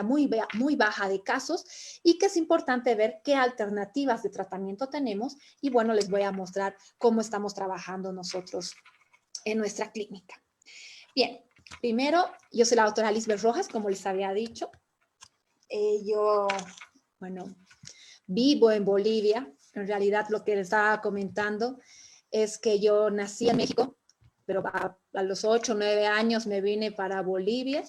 muy baja de casos y que es importante ver qué alternativas de tratamiento tenemos y bueno, les voy a mostrar cómo estamos trabajando nosotros en nuestra clínica. Bien, primero, yo soy la doctora Lisbeth Rojas, como les había dicho. Yo, bueno, vivo en Bolivia. En realidad lo que les estaba comentando es que yo nací en México, pero a los 8 o 9 años me vine para Bolivia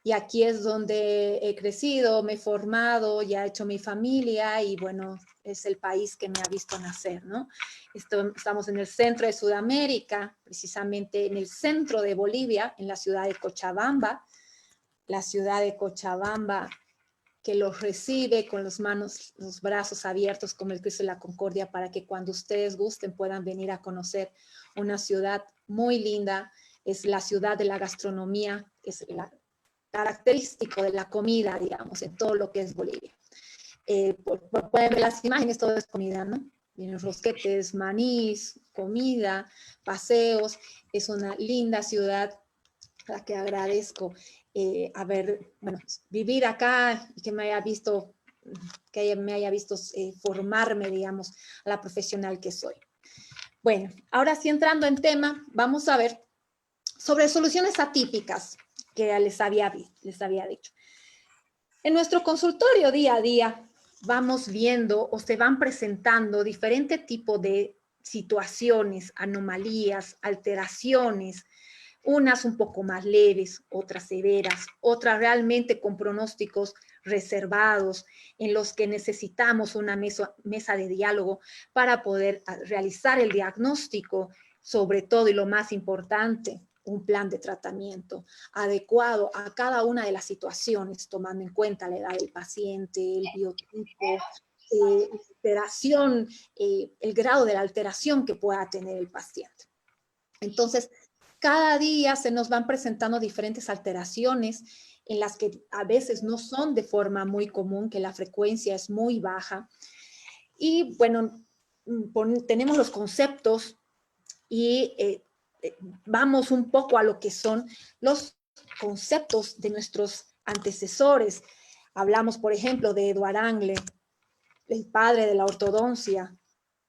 y aquí es donde he crecido, me he formado, ya he hecho mi familia y bueno, es el país que me ha visto nacer, ¿no? Estamos en el centro de Sudamérica, precisamente en el centro de Bolivia, en la ciudad de Cochabamba. La ciudad de Cochabamba que los recibe con los brazos abiertos como el Cristo de la Concordia para que cuando ustedes gusten puedan venir a conocer una ciudad muy linda. Es la ciudad de la gastronomía, es característico de la comida, digamos, en todo lo que es Bolivia. Pueden ver las imágenes, todo es comida, ¿no? Vienen rosquetes, manís, comida, paseos. Es una linda ciudad a la que agradezco vivir acá y que me haya visto, formarme, digamos, a la profesional que soy. Bueno, ahora sí entrando en tema, vamos a ver sobre soluciones atípicas que les había dicho. En nuestro consultorio día a día vamos viendo o se van presentando diferentes tipos de situaciones, anomalías, alteraciones, unas un poco más leves, otras severas, otras realmente con pronósticos reservados, en los que necesitamos una mesa de diálogo para poder realizar el diagnóstico, sobre todo y lo más importante, un plan de tratamiento adecuado a cada una de las situaciones, tomando en cuenta la edad del paciente, el biotipo, el grado de la alteración que pueda tener el paciente. Entonces, cada día se nos van presentando diferentes alteraciones en las que a veces no son de forma muy común, que la frecuencia es muy baja. Y bueno, tenemos los conceptos y vamos un poco a lo que son los conceptos de nuestros antecesores. Hablamos, por ejemplo, de Edward Angle, el padre de la ortodoncia,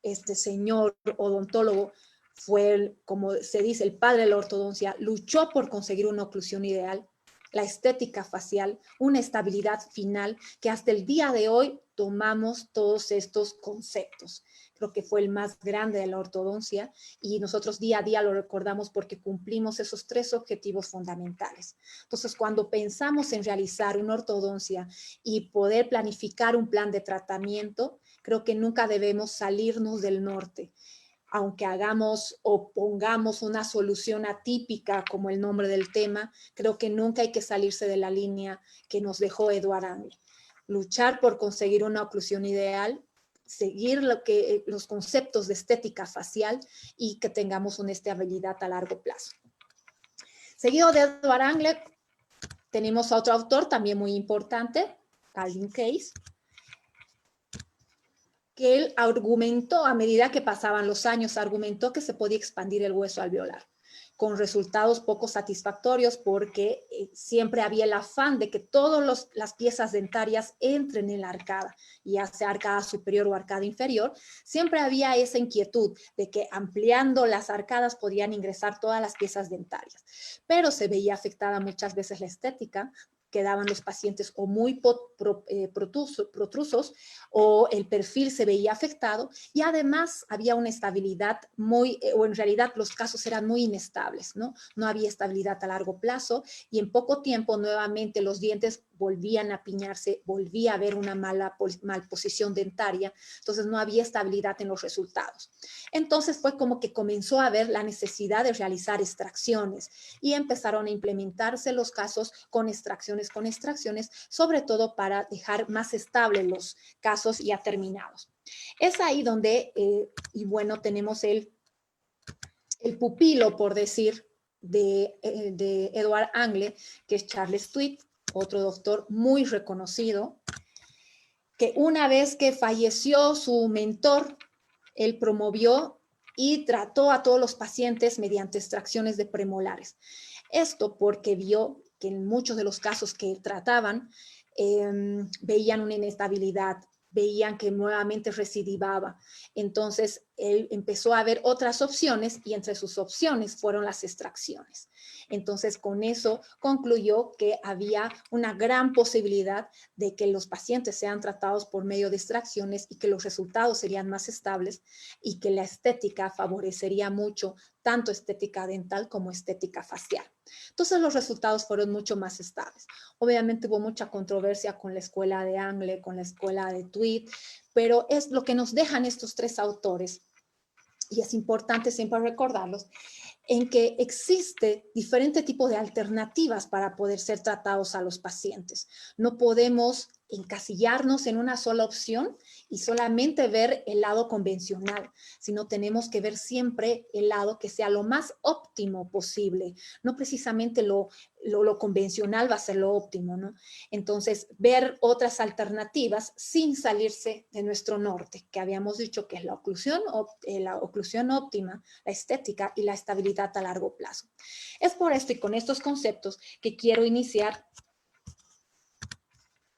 este señor odontólogo fue, como se dice, el padre de la ortodoncia, luchó por conseguir una oclusión ideal, la estética facial, una estabilidad final, que hasta el día de hoy tomamos todos estos conceptos. Creo que fue el más grande de la ortodoncia y nosotros día a día lo recordamos porque cumplimos esos 3 objetivos fundamentales. Entonces, cuando pensamos en realizar una ortodoncia y poder planificar un plan de tratamiento, creo que nunca debemos salirnos del norte. Aunque hagamos o pongamos una solución atípica como el nombre del tema, creo que nunca hay que salirse de la línea que nos dejó Edward Angle. Luchar por conseguir una oclusión ideal, seguir los conceptos de estética facial y que tengamos una estabilidad a largo plazo. Seguido de Edward Angle, tenemos a otro autor también muy importante, Calvin Case, que él argumentó, a medida que pasaban los años, argumentó que se podía expandir el hueso alveolar, con resultados poco satisfactorios porque siempre había el afán de que todas las piezas dentarias entren en la arcada, ya sea arcada superior o arcada inferior. Siempre había esa inquietud de que ampliando las arcadas podían ingresar todas las piezas dentarias, pero se veía afectada muchas veces la estética. Quedaban los pacientes o muy protrusos o el perfil se veía afectado y además había una estabilidad o en realidad los casos eran muy inestables, ¿no? No había estabilidad a largo plazo y en poco tiempo nuevamente los dientes volvían a piñarse, volvía a haber una malposición dentaria, entonces no había estabilidad en los resultados. Entonces fue como que comenzó a haber la necesidad de realizar extracciones y empezaron a implementarse los casos con extracciones, sobre todo para dejar más estables los casos ya terminados. Es ahí donde, y bueno, tenemos el pupilo, por decir, de Edward Angle, que es Charles Tweed, otro doctor muy reconocido, que una vez que falleció su mentor, él promovió y trató a todos los pacientes mediante extracciones de premolares. Esto porque vio que en muchos de los casos que trataban, veían una inestabilidad, veían que nuevamente recidivaba. Entonces, él empezó a ver otras opciones y entre sus opciones fueron las extracciones. Entonces, con eso concluyó que había una gran posibilidad de que los pacientes sean tratados por medio de extracciones y que los resultados serían más estables y que la estética favorecería mucho tanto estética dental como estética facial. Entonces, los resultados fueron mucho más estables. Obviamente hubo mucha controversia con la escuela de Angle, con la escuela de Tweed, pero es lo que nos dejan estos tres autores, y es importante siempre recordarlos, en que existe diferente tipo de alternativas para poder ser tratados a los pacientes. No podemos encasillarnos en una sola opción y solamente ver el lado convencional, sino tenemos que ver siempre el lado que sea lo más óptimo posible. No precisamente lo convencional va a ser lo óptimo, ¿no? Entonces, ver otras alternativas sin salirse de nuestro norte, que habíamos dicho que es la oclusión óptima, la estética y la estabilidad a largo plazo. Es por esto y con estos conceptos que quiero iniciar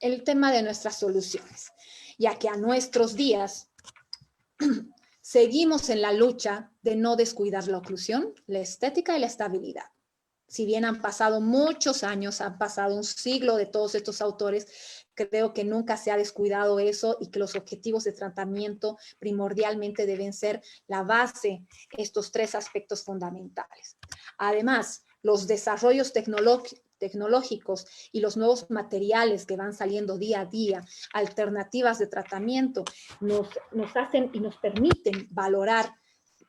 el tema de nuestras soluciones, ya que a nuestros días seguimos en la lucha de no descuidar la oclusión, la estética y la estabilidad. Si bien han pasado muchos años, han pasado un siglo de todos estos autores, creo que nunca se ha descuidado eso y que los objetivos de tratamiento primordialmente deben ser la base, estos tres aspectos fundamentales. Además, los desarrollos tecnológicos y los nuevos materiales que van saliendo día a día, alternativas de tratamiento, nos hacen y nos permiten valorar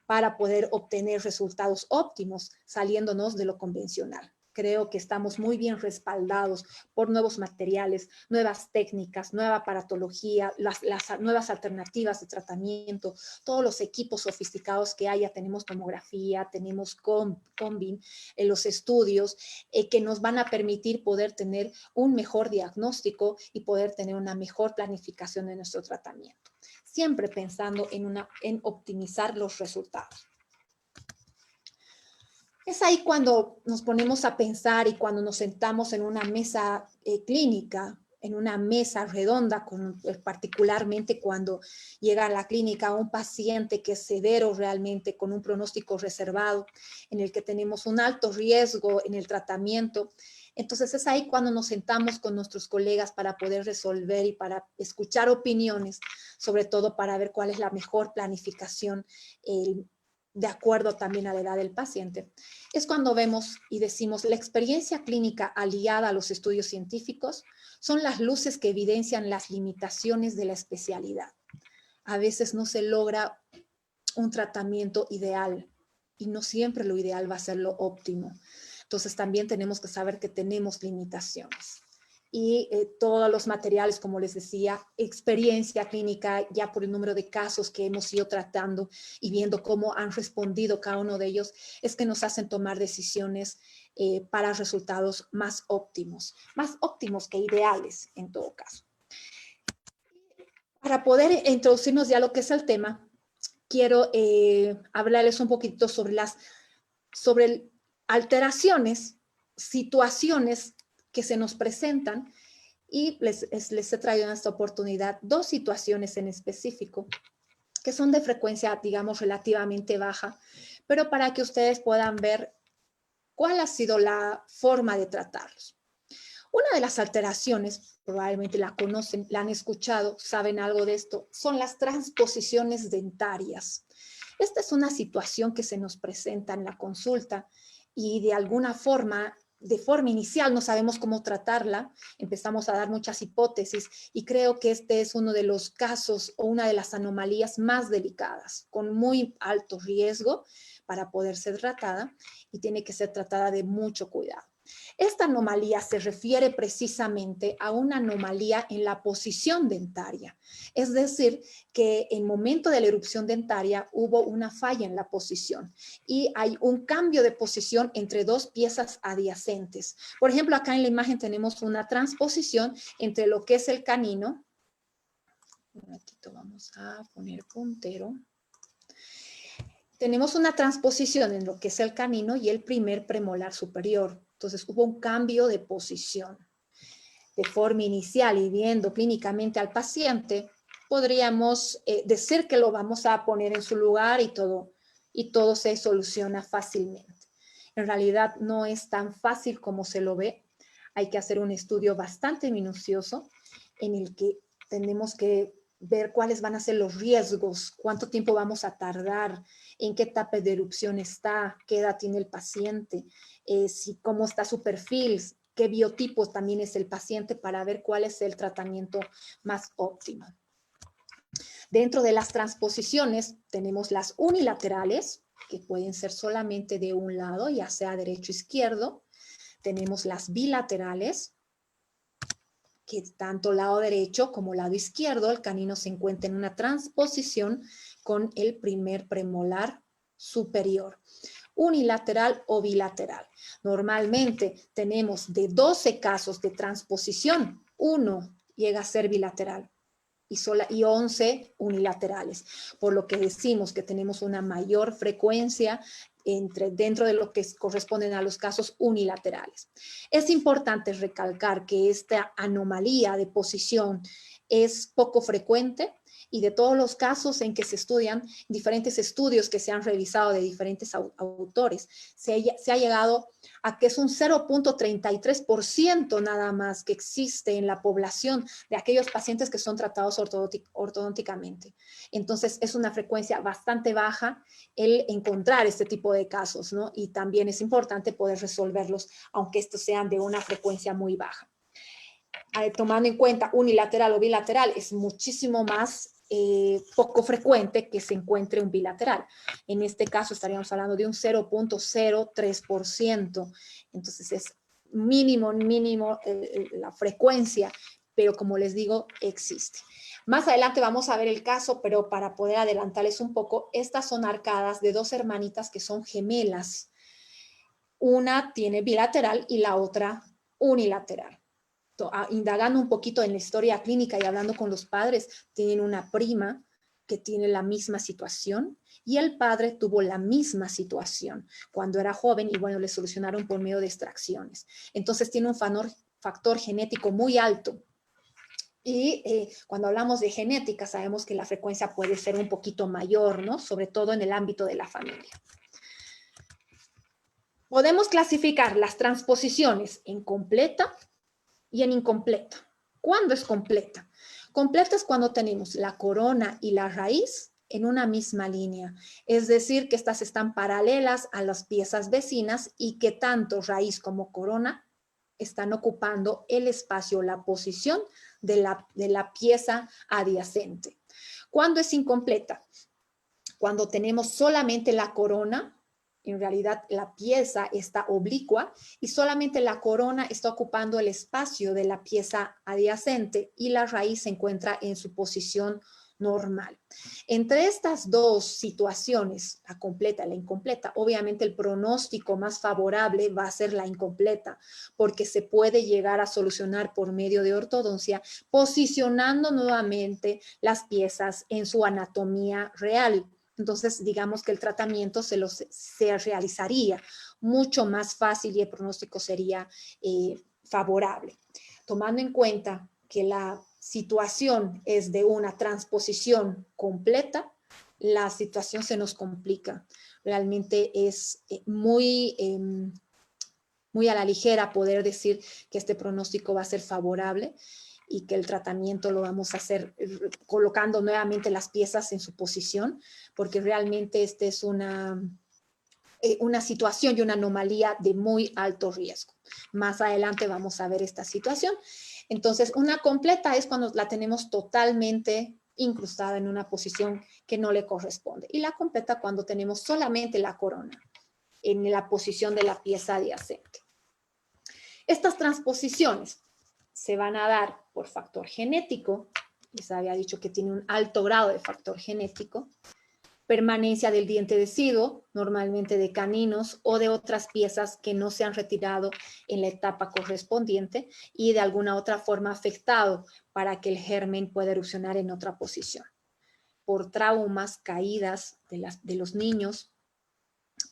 para poder obtener resultados óptimos saliéndonos de lo convencional. Creo que estamos muy bien respaldados por nuevos materiales, nuevas técnicas, nueva aparatología, las nuevas alternativas de tratamiento, todos los equipos sofisticados que haya, tenemos tomografía, tenemos combin, los estudios que nos van a permitir poder tener un mejor diagnóstico y poder tener una mejor planificación de nuestro tratamiento, siempre pensando en optimizar los resultados. Es ahí cuando nos ponemos a pensar y cuando nos sentamos en una mesa clínica, en una mesa redonda, particularmente cuando llega a la clínica un paciente que es severo realmente, con un pronóstico reservado, en el que tenemos un alto riesgo en el tratamiento. Entonces es ahí cuando nos sentamos con nuestros colegas para poder resolver y para escuchar opiniones, sobre todo para ver cuál es la mejor planificación de acuerdo también a la edad del paciente. Es cuando vemos y decimos la experiencia clínica aliada a los estudios científicos son las luces que evidencian las limitaciones de la especialidad. A veces no se logra un tratamiento ideal y no siempre lo ideal va a ser lo óptimo. Entonces también tenemos que saber que tenemos limitaciones. Y todos los materiales, como les decía, experiencia clínica, ya por el número de casos que hemos ido tratando y viendo cómo han respondido cada uno de ellos, es que nos hacen tomar decisiones para resultados más óptimos que ideales en todo caso. Para poder introducirnos ya a lo que es el tema, quiero hablarles un poquito sobre alteraciones, situaciones que se nos presentan, y les he traído en esta oportunidad dos situaciones en específico que son de frecuencia, digamos, relativamente baja, pero para que ustedes puedan ver cuál ha sido la forma de tratarlos. Una de las alteraciones, probablemente la conocen, la han escuchado, saben algo de esto, son las transposiciones dentarias. Esta es una situación que se nos presenta en la consulta y de alguna forma, de forma inicial no sabemos cómo tratarla, empezamos a dar muchas hipótesis y creo que este es uno de los casos o una de las anomalías más delicadas, con muy alto riesgo para poder ser tratada y tiene que ser tratada de mucho cuidado. Esta anomalía se refiere precisamente a una anomalía en la posición dentaria, es decir, que en el momento de la erupción dentaria hubo una falla en la posición y hay un cambio de posición entre dos piezas adyacentes. Por ejemplo, acá en la imagen tenemos una transposición entre lo que es el canino. Un ratito, vamos a poner puntero. Tenemos una transposición en lo que es el canino y el primer premolar superior. Entonces hubo un cambio de posición. de forma inicial y viendo clínicamente al paciente, podríamos decir que lo vamos a poner en su lugar y todo se soluciona fácilmente. En realidad no es tan fácil como se lo ve. Hay que hacer un estudio bastante minucioso en el que tenemos que ver cuáles van a ser los riesgos, cuánto tiempo vamos a tardar, en qué etapa de erupción está, qué edad tiene el paciente, cómo está su perfil, qué biotipo también es el paciente para ver cuál es el tratamiento más óptimo. Dentro de las transposiciones tenemos las unilaterales, que pueden ser solamente de un lado, ya sea derecho o izquierdo. Tenemos las bilaterales, que tanto lado derecho como lado izquierdo, el canino se encuentra en una transposición con el primer premolar superior. Unilateral o bilateral. Normalmente tenemos de 12 casos de transposición, 1 llega a ser bilateral y 11 unilaterales, por lo que decimos que tenemos una mayor frecuencia dentro de lo que corresponden a los casos unilaterales. Es importante recalcar que esta anomalía de posición es poco frecuente y de todos los casos en que se estudian, diferentes estudios que se han revisado de diferentes autores, se ha llegado a que es un 0.33% nada más que existe en la población de aquellos pacientes que son tratados ortodónticamente. Entonces, es una frecuencia bastante baja el encontrar este tipo de casos, ¿no? Y también es importante poder resolverlos, aunque estos sean de una frecuencia muy baja. Tomando en cuenta unilateral o bilateral, es muchísimo más poco frecuente que se encuentre un bilateral. En este caso estaríamos hablando de un 0.03%. Entonces es mínimo la frecuencia, pero como les digo, existe. Más adelante vamos a ver el caso, pero para poder adelantarles un poco, estas son arcadas de dos hermanitas que son gemelas. Una tiene bilateral y la otra unilateral. Indagando un poquito en la historia clínica y hablando con los padres, tienen una prima que tiene la misma situación y el padre tuvo la misma situación cuando era joven y bueno, le solucionaron por medio de extracciones. Entonces tiene un factor genético muy alto. Y cuando hablamos de genética, sabemos que la frecuencia puede ser un poquito mayor, ¿no? Sobre todo en el ámbito de la familia. Podemos clasificar las transposiciones en completa y en incompleta. ¿Cuándo es completa? Completa es cuando tenemos la corona y la raíz en una misma línea, es decir, que estas están paralelas a las piezas vecinas y que tanto raíz como corona están ocupando el espacio, la posición de la pieza adyacente. ¿Cuándo es incompleta? Cuando tenemos solamente la corona, en realidad la pieza está oblicua y solamente la corona está ocupando el espacio de la pieza adyacente y la raíz se encuentra en su posición normal. Entre estas dos situaciones, la completa y la incompleta, obviamente el pronóstico más favorable va a ser la incompleta, porque se puede llegar a solucionar por medio de ortodoncia, posicionando nuevamente las piezas en su anatomía real. Entonces, digamos que el tratamiento se realizaría mucho más fácil y el pronóstico sería favorable. Tomando en cuenta que la situación es de una transposición completa, la situación se nos complica. Realmente es muy a la ligera poder decir que este pronóstico va a ser favorable y que el tratamiento lo vamos a hacer colocando nuevamente las piezas en su posición, porque realmente esta es una situación y una anomalía de muy alto riesgo. Más adelante vamos a ver esta situación. Entonces, una completa es cuando la tenemos totalmente incrustada en una posición que no le corresponde. Y la completa cuando tenemos solamente la corona en la posición de la pieza adyacente. Estas transposiciones se van a dar por factor genético, les había dicho que tiene un alto grado de factor genético, permanencia del diente deciduo, normalmente de caninos o de otras piezas que no se han retirado en la etapa correspondiente y de alguna otra forma afectado para que el germen pueda erupcionar en otra posición. Por traumas, caídas de los niños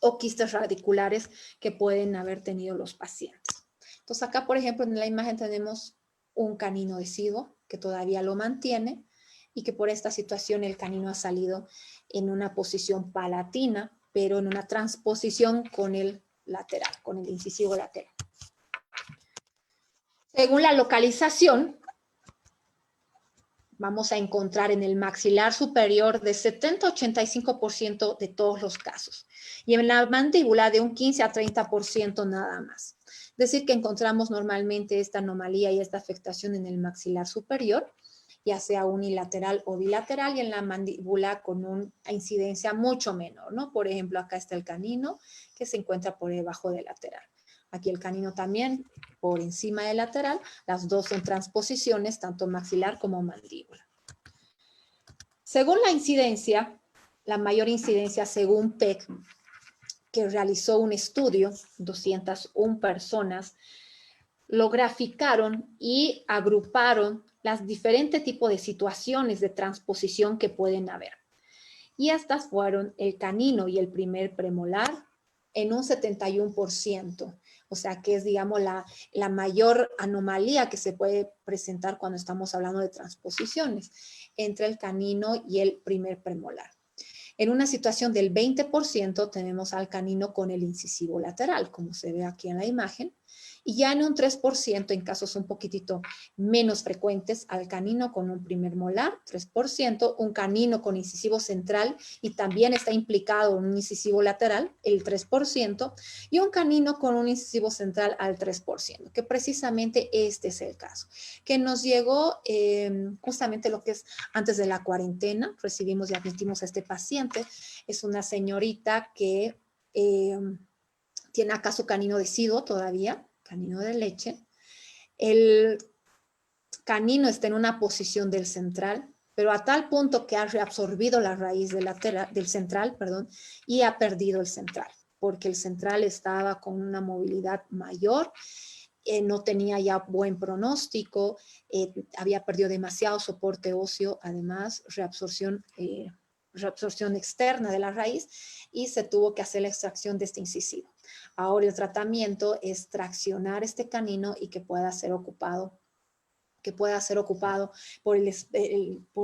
o quistes radiculares que pueden haber tenido los pacientes. Entonces acá, por ejemplo, en la imagen tenemos un canino deciduo que todavía lo mantiene y que por esta situación el canino ha salido en una posición palatina, pero en una transposición con el lateral, con el incisivo lateral. Según la localización, vamos a encontrar en el maxilar superior de 70 a 85% de todos los casos y en la mandíbula de un 15 a 30% nada más. Es decir, que encontramos normalmente esta anomalía y esta afectación en el maxilar superior, ya sea unilateral o bilateral, y en la mandíbula con una incidencia mucho menor, ¿no? Por ejemplo, acá está el canino que se encuentra por debajo del lateral. Aquí el canino también por encima del lateral, las dos son transposiciones, tanto maxilar como mandíbula. Según la incidencia, la mayor incidencia según PEC, que realizó un estudio, 201 personas, lo graficaron y agruparon las diferentes tipos de situaciones de transposición que pueden haber. Y estas fueron el canino y el primer premolar en un 71%. O sea, que es, digamos, la mayor anomalía que se puede presentar cuando estamos hablando de transposiciones entre el canino y el primer premolar. En una situación del 20% tenemos al canino con el incisivo lateral, como se ve aquí en la imagen, y ya en un 3%, en casos un poquitito menos frecuentes, al canino con un primer molar, 3%, un canino con incisivo central y también está implicado en un incisivo lateral, el 3%, y un canino con un incisivo central al 3%, que precisamente este es el caso, que nos llegó justamente lo que es antes de la cuarentena, recibimos y admitimos a este paciente, es una señorita que tiene acá su canino deciduo todavía, canino de leche. El canino está en una posición del central, pero a tal punto que ha reabsorbido la raíz del central, perdón, y ha perdido el central, porque el central estaba con una movilidad mayor, no tenía ya buen pronóstico, había perdido demasiado soporte óseo, además reabsorción externa de la raíz, y se tuvo que hacer la extracción de este incisivo. Ahora el tratamiento es traccionar este canino y que pueda ser ocupado por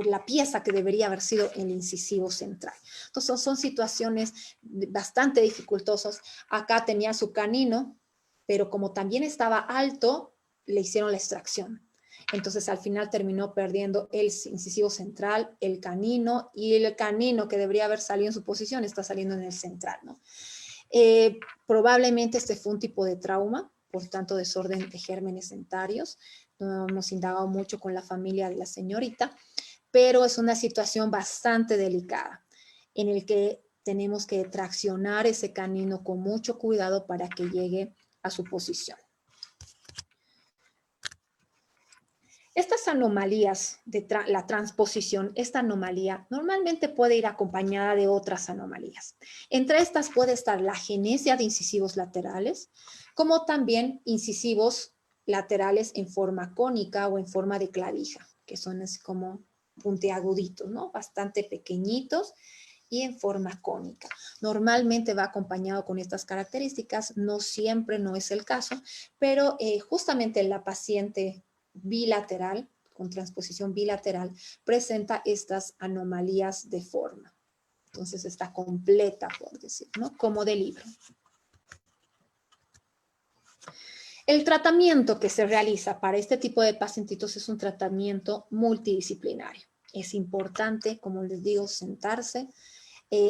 la pieza que debería haber sido el incisivo central. Entonces son situaciones bastante dificultosas. Acá tenía su canino, pero como también estaba alto, le hicieron la extracción. Entonces al final terminó perdiendo el incisivo central, el canino, y el canino que debería haber salido en su posición está saliendo en el central, ¿no? Probablemente este fue un tipo de trauma, por tanto desorden de gérmenes dentarios. No hemos indagado mucho con la familia de la señorita, pero es una situación bastante delicada en el que tenemos que traccionar ese canino con mucho cuidado para que llegue a su posición. Estas anomalías de la transposición, esta anomalía normalmente puede ir acompañada de otras anomalías. Entre estas puede estar la agenesia de incisivos laterales, como también incisivos laterales en forma cónica o en forma de clavija, que son así como puntiaguditos, ¿no? Bastante pequeñitos y en forma cónica. Normalmente va acompañado con estas características, no siempre no es el caso, pero justamente la paciente bilateral, con transposición bilateral, presenta estas anomalías de forma. Entonces está completa, por decir, ¿no? Como de libro. El tratamiento que se realiza para este tipo de pacientitos es un tratamiento multidisciplinario. Es importante, como les digo, sentarse,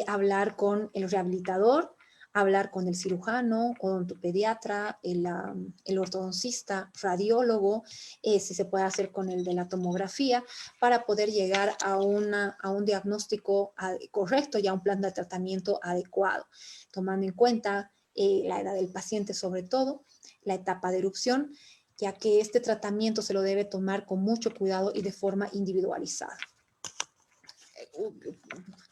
hablar con el rehabilitador, hablar con el cirujano, odontopediatra, el ortodoncista, radiólogo, si se puede hacer con el de la tomografía, para poder llegar a un diagnóstico correcto y a un plan de tratamiento adecuado, tomando en cuenta la edad del paciente sobre todo, la etapa de erupción, ya que este tratamiento se lo debe tomar con mucho cuidado y de forma individualizada.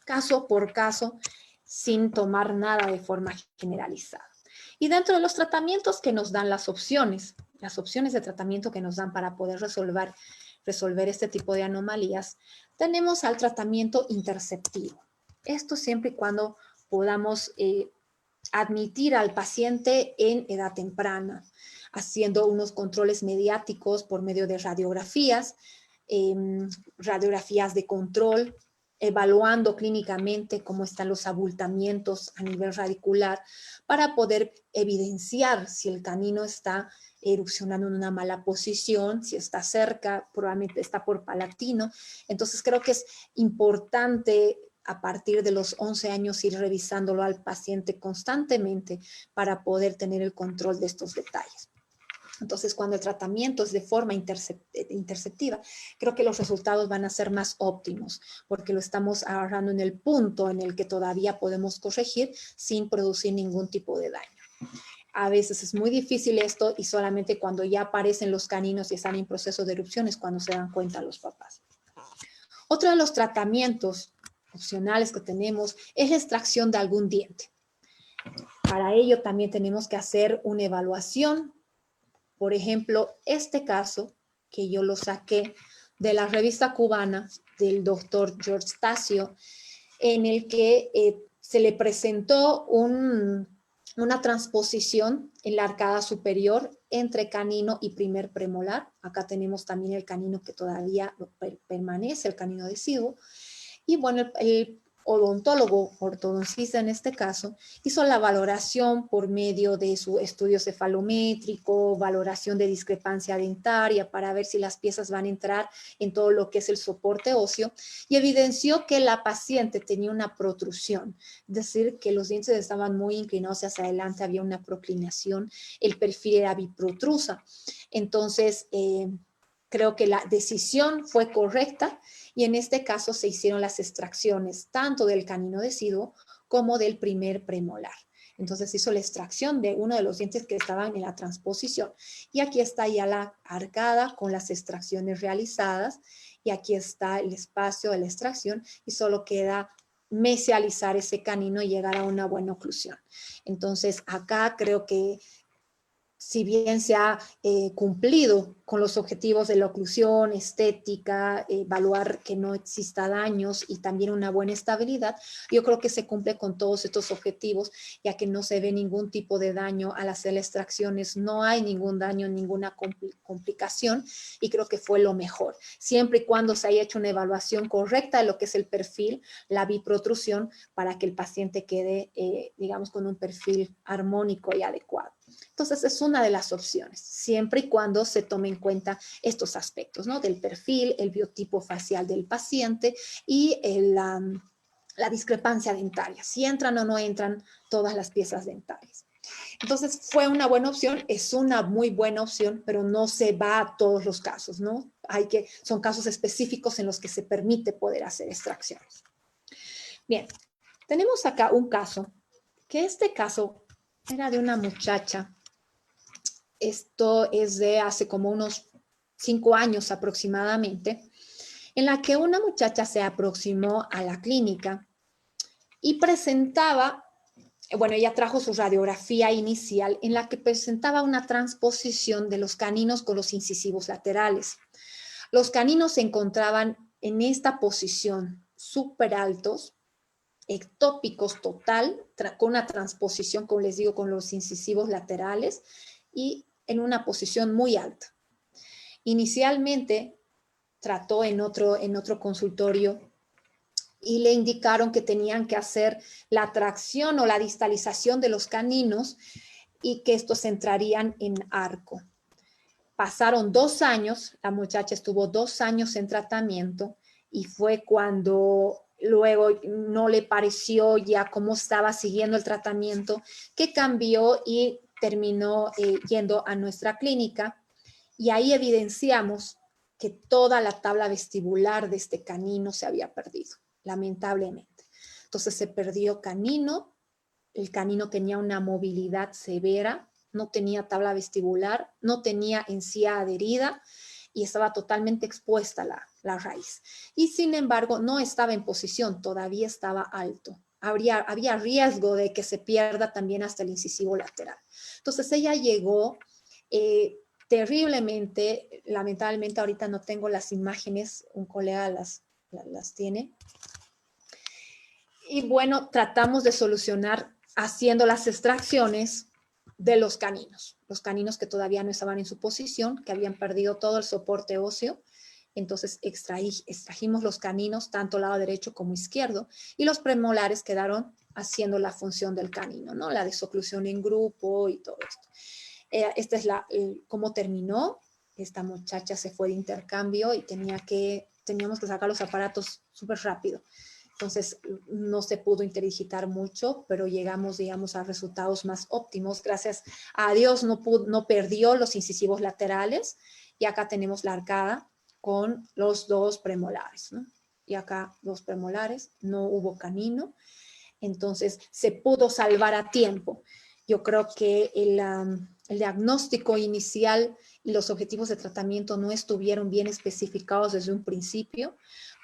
Caso por caso, sin tomar nada de forma generalizada. Y dentro de los tratamientos que nos dan las opciones de tratamiento que nos dan para poder resolver este tipo de anomalías, tenemos al tratamiento interceptivo. Esto siempre y cuando podamos admitir al paciente en edad temprana. haciendo unos controles mediáticos por medio de radiografías, radiografías de control, evaluando clínicamente cómo están los abultamientos a nivel radicular para poder evidenciar si el canino está erupcionando en una mala posición, si está cerca, probablemente está por palatino. Entonces creo que es importante a partir de los 11 años ir revisándolo al paciente constantemente para poder tener el control de estos detalles. Entonces, cuando el tratamiento es de forma interceptiva, creo que los resultados van a ser más óptimos, porque lo estamos agarrando en el punto en el que todavía podemos corregir sin producir ningún tipo de daño. A veces es muy difícil esto y solamente cuando ya aparecen los caninos y están en proceso de erupción es cuando se dan cuenta los papás. Otro de los tratamientos opcionales que tenemos es la extracción de algún diente. Para ello también tenemos que hacer una evaluación. Por ejemplo, este caso que yo lo saqué de la revista cubana del doctor George Tasio, en el que se le presentó una transposición en la arcada superior entre canino y primer premolar. Acá tenemos también el canino que todavía permanece, el canino deciduo. Y bueno, el odontólogo, ortodoncista en este caso, hizo la valoración por medio de su estudio cefalométrico, valoración de discrepancia dentaria para ver si las piezas van a entrar en todo lo que es el soporte óseo y evidenció que la paciente tenía una protrusión, es decir, que los dientes estaban muy inclinados hacia adelante, había una proclinación, el perfil era biprotrusa. Entonces, creo que la decisión fue correcta y en este caso se hicieron las extracciones tanto del canino deciduo como del primer premolar. Entonces hizo la extracción de uno de los dientes que estaban en la transposición. Y aquí está ya la arcada con las extracciones realizadas y aquí está el espacio de la extracción y solo queda mesializar ese canino y llegar a una buena oclusión. Entonces acá creo que si bien se ha cumplido con los objetivos de la oclusión, estética, evaluar que no exista daños y también una buena estabilidad, yo creo que se cumple con todos estos objetivos, ya que no se ve ningún tipo de daño al hacer las extracciones, no hay ningún daño, ninguna complicación, y creo que fue lo mejor. Siempre y cuando se haya hecho una evaluación correcta de lo que es el perfil, la biprotrusión, para que el paciente quede, digamos, con un perfil armónico y adecuado. Entonces, es una de las opciones, siempre y cuando se tome en cuenta estos aspectos, ¿no? Del perfil, el biotipo facial del paciente y la discrepancia dentaria, si entran o no entran todas las piezas dentarias. Entonces, fue una buena opción, es una muy buena opción, pero no se va a todos los casos, ¿no? Son casos específicos en los que se permite poder hacer extracciones. Bien, tenemos acá un caso, que este caso era de una muchacha. Esto es de hace como unos 5 años aproximadamente, en la que una muchacha se aproximó a la clínica y presentaba, bueno, ella trajo su radiografía inicial en la que presentaba una transposición de los caninos con los incisivos laterales. Los caninos se encontraban en esta posición súper altos, ectópicos total, con una transposición, como les digo, con los incisivos laterales y en una posición muy alta. Inicialmente trató en otro consultorio y le indicaron que tenían que hacer la tracción o la distalización de los caninos y que estos entrarían en arco. Pasaron 2 años, la muchacha estuvo 2 años en tratamiento y fue cuando luego no le pareció ya cómo estaba siguiendo el tratamiento, que cambió y terminó yendo a nuestra clínica y ahí evidenciamos que toda la tabla vestibular de este canino se había perdido, lamentablemente. Entonces se perdió canino, el canino tenía una movilidad severa, no tenía tabla vestibular, no tenía encía adherida y estaba totalmente expuesta la raíz. Y sin embargo, no estaba en posición, todavía estaba alto. Había riesgo de que se pierda también hasta el incisivo lateral. Entonces ella llegó terriblemente, lamentablemente ahorita no tengo las imágenes, un colega las tiene. Y bueno, tratamos de solucionar haciendo las extracciones de los caninos que todavía no estaban en su posición, que habían perdido todo el soporte óseo. Entonces extrajimos los caninos, tanto lado derecho como izquierdo, y los premolares quedaron haciendo la función del canino, ¿no? La desoclusión en grupo y todo esto. Esta es cómo terminó. Esta muchacha se fue de intercambio y teníamos que sacar los aparatos súper rápido. Entonces, no se pudo interdigitar mucho, pero llegamos, digamos, a resultados más óptimos. Gracias a Dios no perdió los incisivos laterales. Y acá tenemos la arcada con los dos premolares, ¿no? Y acá dos premolares, no hubo canino. Entonces, se pudo salvar a tiempo. Yo creo que el diagnóstico inicial y los objetivos de tratamiento no estuvieron bien especificados desde un principio,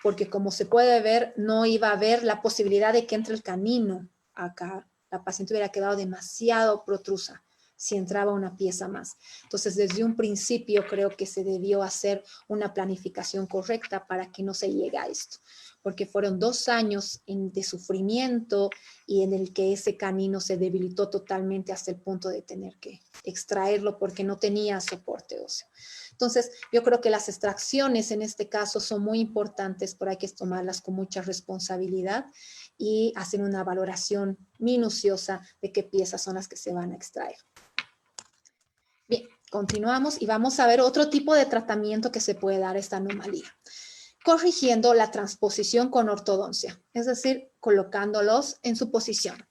porque como se puede ver, no iba a haber la posibilidad de que entre el canino acá. La paciente hubiera quedado demasiado protrusa si entraba una pieza más. Entonces, desde un principio creo que se debió hacer una planificación correcta para que no se llegue a esto, porque fueron 2 años de sufrimiento y en el que ese canino se debilitó totalmente hasta el punto de tener que extraerlo porque no tenía soporte óseo. Entonces, yo creo que las extracciones en este caso son muy importantes, pero hay que tomarlas con mucha responsabilidad y hacer una valoración minuciosa de qué piezas son las que se van a extraer. Bien, continuamos y vamos a ver otro tipo de tratamiento que se puede dar a esta anomalía. Corrigiendo la transposición con ortodoncia, es decir, colocándolos en su posición.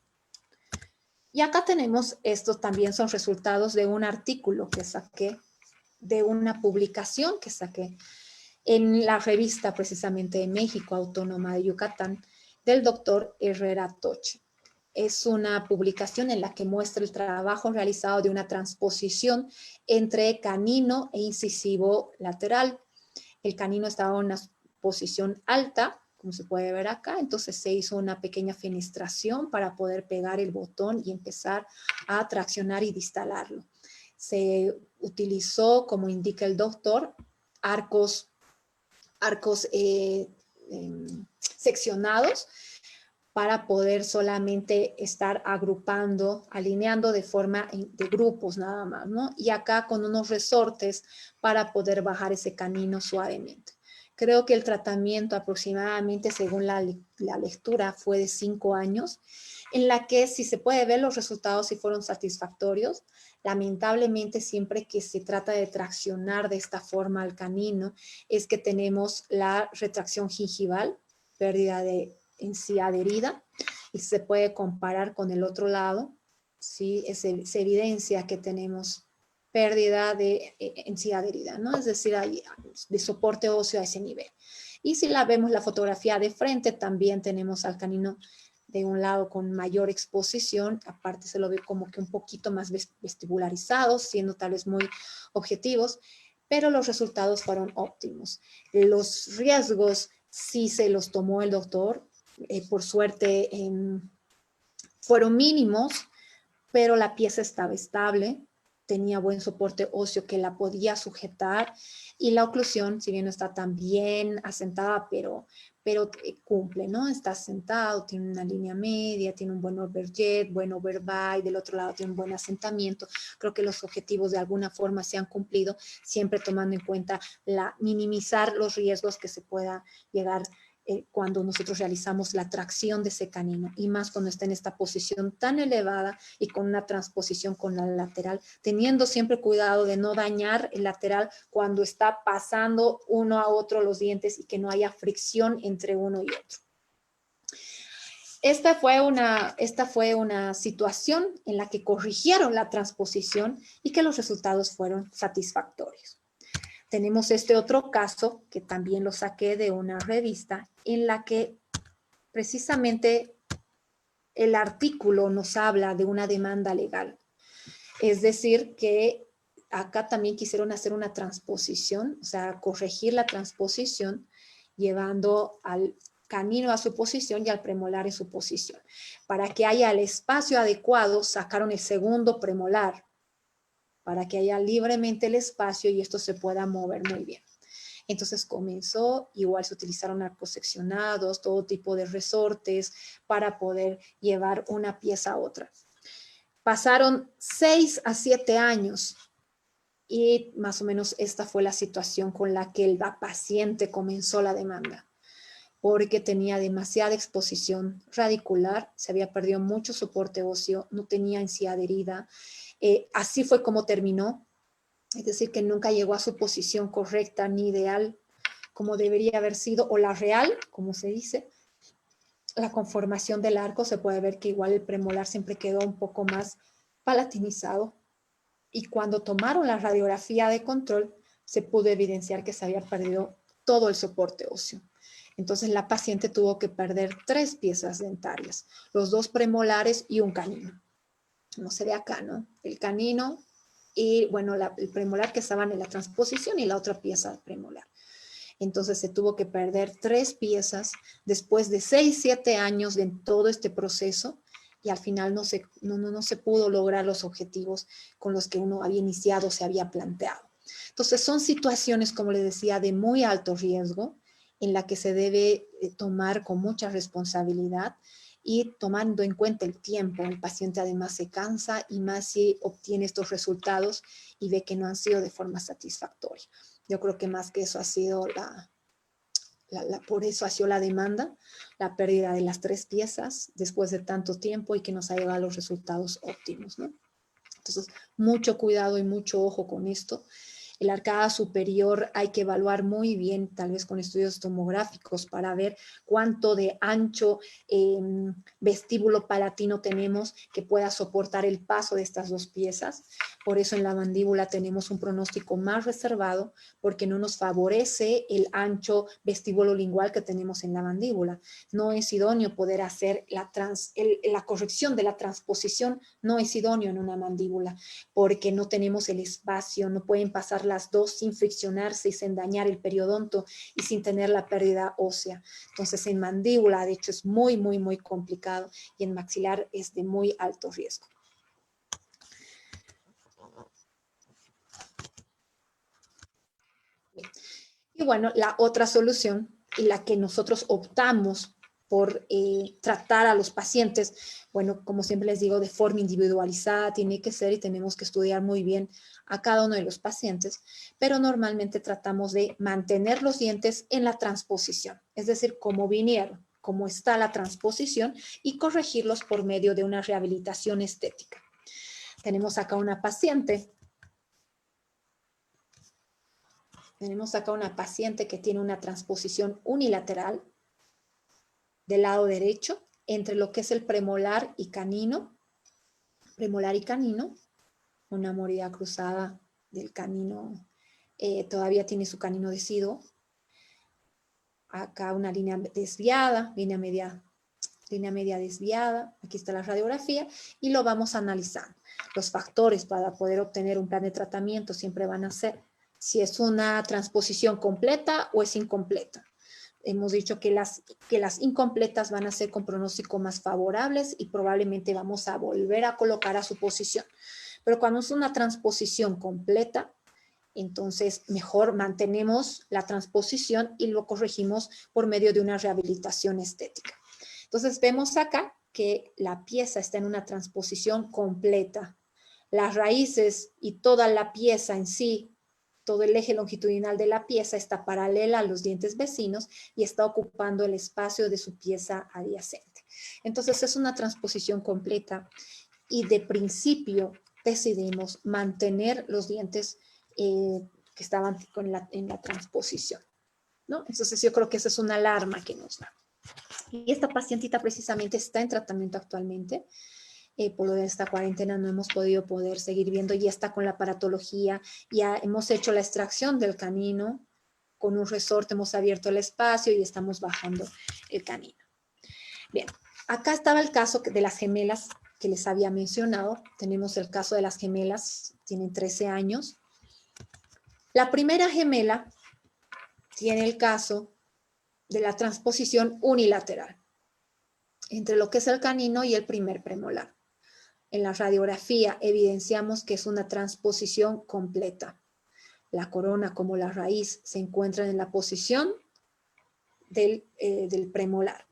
Y acá tenemos, estos también son resultados de un artículo que saqué, de una publicación que saqué en la revista precisamente de México Autónoma de Yucatán, del doctor Herrera Toche. Es una publicación en la que muestra el trabajo realizado de una transposición entre canino e incisivo lateral. El canino estaba en una posición alta, como se puede ver acá, entonces se hizo una pequeña fenestración para poder pegar el botón y empezar a traccionar y distalarlo. Se utilizó, como indica el doctor, arcos seccionados para poder solamente estar agrupando, alineando de forma de grupos nada más, ¿no? Y acá con unos resortes para poder bajar ese canino suavemente. Creo que el tratamiento aproximadamente, según la lectura, fue de 5 años, en la que si se puede ver los resultados si fueron satisfactorios. Lamentablemente, siempre que se trata de traccionar de esta forma al canino, es que tenemos la retracción gingival, pérdida de encía adherida, y se puede comparar con el otro lado, ¿sí? Se evidencia que tenemos pérdida de encía adherida, ¿no? Es decir, hay de soporte óseo a ese nivel. Y si la vemos la fotografía de frente, también tenemos al canino de un lado con mayor exposición, aparte se lo ve como que un poquito más vestibularizado, siendo tal vez muy objetivos, pero los resultados fueron óptimos. Los riesgos sí se los tomó el doctor, por suerte fueron mínimos, pero la pieza estaba estable, tenía buen soporte óseo que la podía sujetar y la oclusión, si bien no está tan bien asentada, pero cumple, ¿no? Está sentado, tiene una línea media, tiene un buen overjet, buen overbite, del otro lado tiene un buen asentamiento. Creo que los objetivos de alguna forma se han cumplido, siempre tomando en cuenta minimizar los riesgos que se pueda llegar cuando nosotros realizamos la tracción de ese canino, y más cuando está en esta posición tan elevada y con una transposición con la lateral, teniendo siempre cuidado de no dañar el lateral cuando está pasando uno a otro los dientes y que no haya fricción entre uno y otro. Esta fue una situación en la que corrigieron la transposición y que los resultados fueron satisfactorios. Tenemos este otro caso que también lo saqué de una revista en la que precisamente el artículo nos habla de una demanda legal. Es decir, que acá también quisieron hacer una transposición, o sea, corregir la transposición llevando al canino a su posición y al premolar en su posición. Para que haya el espacio adecuado, sacaron el segundo premolar, para que haya libremente el espacio y esto se pueda mover muy bien. Entonces comenzó, igual se utilizaron arcos seccionados, todo tipo de resortes para poder llevar una pieza a otra. Pasaron 6 a 7 años y más o menos esta fue la situación con la que la paciente comenzó la demanda, porque tenía demasiada exposición radicular, se había perdido mucho soporte óseo, no tenía encía adherida. Así fue como terminó, es decir, que nunca llegó a su posición correcta ni ideal como debería haber sido, o la real, como se dice. La conformación del arco, se puede ver que igual el premolar siempre quedó un poco más palatinizado. Y cuando tomaron la radiografía de control, se pudo evidenciar que se había perdido todo el soporte óseo. Entonces la paciente tuvo que perder 3 piezas dentarias, los 2 premolares y un canino. No se ve acá, ¿no? El canino y, bueno, el premolar que estaban en la transposición y la otra pieza premolar. Entonces se tuvo que perder 3 piezas después de 6, 7 años de todo este proceso, y al final no se pudo lograr los objetivos con los que uno había iniciado, se había planteado. Entonces son situaciones, como les decía, de muy alto riesgo, en la que se debe tomar con mucha responsabilidad y tomando en cuenta el tiempo. El paciente además se cansa, y más si obtiene estos resultados y ve que no han sido de forma satisfactoria. Yo creo que más que eso ha sido por eso ha sido la demanda, la pérdida de las 3 piezas después de tanto tiempo y que nos ha llevado a los resultados óptimos, ¿no? Entonces, mucho cuidado y mucho ojo con esto. El arcada superior hay que evaluar muy bien, tal vez con estudios tomográficos, para ver cuánto de ancho vestíbulo palatino tenemos que pueda soportar el paso de estas 2 piezas. Por eso en la mandíbula tenemos un pronóstico más reservado, porque no nos favorece el ancho vestíbulo lingual que tenemos en la mandíbula. No es idóneo poder hacer la corrección de la transposición, no es idóneo en una mandíbula, porque no tenemos el espacio, no pueden pasar las 2 sin friccionarse y sin dañar el periodonto y sin tener la pérdida ósea. Entonces en mandíbula, de hecho, es muy, muy, muy complicado, y en maxilar es de muy alto riesgo. Y bueno, la otra solución, y la que nosotros optamos por tratar a los pacientes, bueno, como siempre les digo, de forma individualizada tiene que ser, y tenemos que estudiar muy bien a cada uno de los pacientes, pero normalmente tratamos de mantener los dientes en la transposición, es decir, como vinieron, como está la transposición, y corregirlos por medio de una rehabilitación estética. Tenemos acá una paciente que tiene una transposición unilateral del lado derecho entre lo que es el premolar y canino, una mordida cruzada del canino, todavía tiene su canino deciduo. Acá una línea desviada, línea media desviada. Aquí está la radiografía y lo vamos analizando. Los factores para poder obtener un plan de tratamiento siempre van a ser si es una transposición completa o es incompleta. Hemos dicho que las incompletas van a ser con pronóstico más favorables y probablemente vamos a volver a colocar a su posición. Pero cuando es una transposición completa, entonces mejor mantenemos la transposición y lo corregimos por medio de una rehabilitación estética. Entonces vemos acá que la pieza está en una transposición completa. Las raíces y toda la pieza en sí, todo el eje longitudinal de la pieza está paralela a los dientes vecinos y está ocupando el espacio de su pieza adyacente. Entonces es una transposición completa, y de principio decidimos mantener los dientes que estaban en la transposición, ¿no? Entonces yo creo que esa es una alarma que nos da. Y esta pacientita precisamente está en tratamiento actualmente. Por lo de esta cuarentena no hemos podido seguir viendo, y está con la aparatología. Ya hemos hecho la extracción del canino con un resorte, hemos abierto el espacio y estamos bajando el canino. Bien, acá estaba el caso de las gemelas que les había mencionado. Tenemos el caso de las gemelas, tienen 13 años. La primera gemela tiene el caso de la transposición unilateral entre lo que es el canino y el primer premolar. En la radiografía evidenciamos que es una transposición completa. La corona como la raíz se encuentran en la posición del premolar.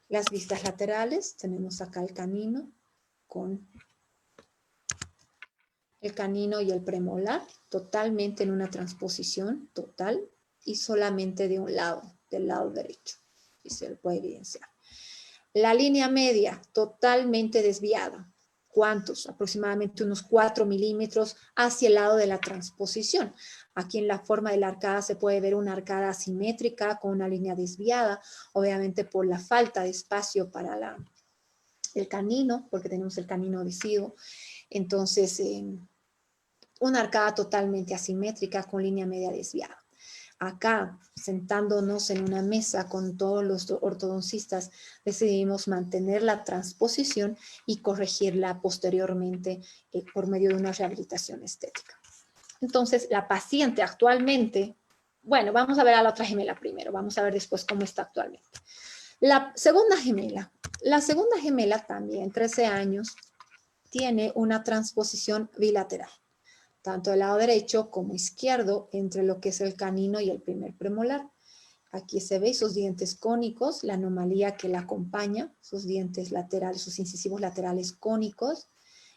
Las vistas laterales, tenemos acá el canino con el canino y el premolar, totalmente en una transposición total y solamente de un lado, del lado derecho, y se lo puede evidenciar. La línea media, totalmente desviada. ¿Cuántos? Aproximadamente unos 4 milímetros hacia el lado de la transposición. Aquí en la forma de la arcada se puede ver una arcada asimétrica con una línea desviada, obviamente por la falta de espacio para el canino, porque tenemos el canino visivo. Entonces, una arcada totalmente asimétrica con línea media desviada. Acá, sentándonos en una mesa con todos los ortodoncistas, decidimos mantener la transposición y corregirla posteriormente por medio de una rehabilitación estética. Entonces, la paciente actualmente, bueno, vamos a ver a la otra gemela primero, vamos a ver después cómo está actualmente. La segunda gemela también, 13 años, tiene una transposición bilateral, tanto del lado derecho como izquierdo, entre lo que es el canino y el primer premolar. Aquí se ve sus dientes cónicos, la anomalía que la acompaña, sus dientes laterales, sus incisivos laterales cónicos,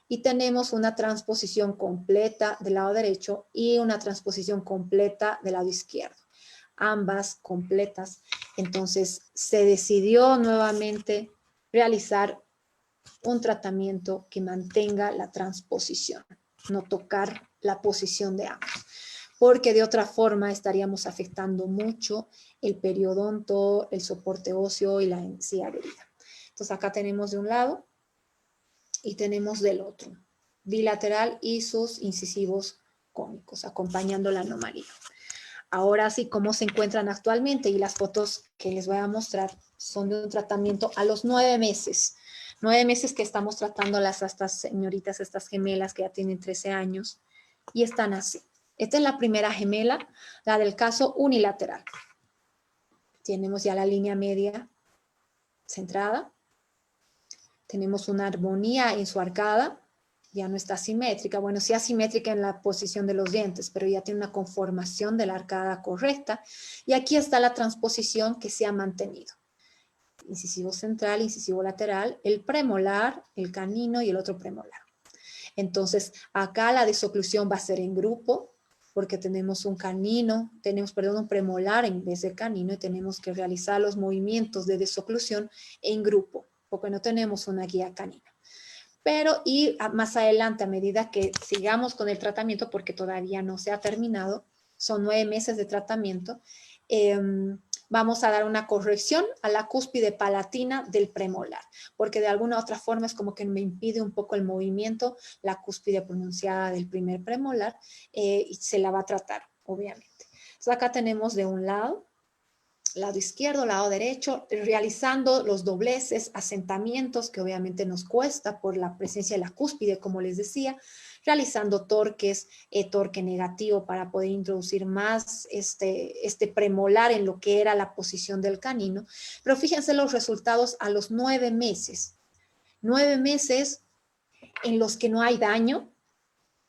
y tenemos una transposición completa del lado derecho y una transposición completa del lado izquierdo, ambas completas. Entonces se decidió nuevamente realizar un tratamiento que mantenga la transposición, no tocar la posición de ambos, porque de otra forma estaríamos afectando mucho el periodonto, el soporte óseo y la encía adherida. Entonces acá tenemos de un lado y tenemos del otro, bilateral y sus incisivos cónicos, acompañando la anomalía. Ahora sí, cómo se encuentran actualmente, y las fotos que les voy a mostrar son de un tratamiento a los 9 meses. 9 meses que estamos tratando a estas señoritas, estas gemelas que ya tienen 13 años, y están así. Esta es la primera gemela, la del caso unilateral. Tenemos ya la línea media centrada. Tenemos una armonía en su arcada, ya no está simétrica. Bueno, sí asimétrica en la posición de los dientes, pero ya tiene una conformación de la arcada correcta. Y aquí está la transposición que se ha mantenido. Incisivo central, incisivo lateral, el premolar, el canino y el otro premolar. Entonces, acá la desoclusión va a ser en grupo, porque tenemos un premolar en vez de canino, y tenemos que realizar los movimientos de desoclusión en grupo, porque no tenemos una guía canina. Pero y más adelante, a medida que sigamos con el tratamiento, porque todavía no se ha terminado, son 9 meses de tratamiento, vamos a dar una corrección a la cúspide palatina del premolar, porque de alguna otra forma es como que me impide un poco el movimiento, la cúspide pronunciada del primer premolar, y se la va a tratar, obviamente. Entonces acá tenemos de un lado izquierdo, lado derecho, realizando los dobleces, asentamientos, que obviamente nos cuesta por la presencia de la cúspide, como les decía, realizando torques, torque negativo para poder introducir más este premolar en lo que era la posición del canino. Pero fíjense los resultados a los 9 meses. 9 meses en los que no hay daño,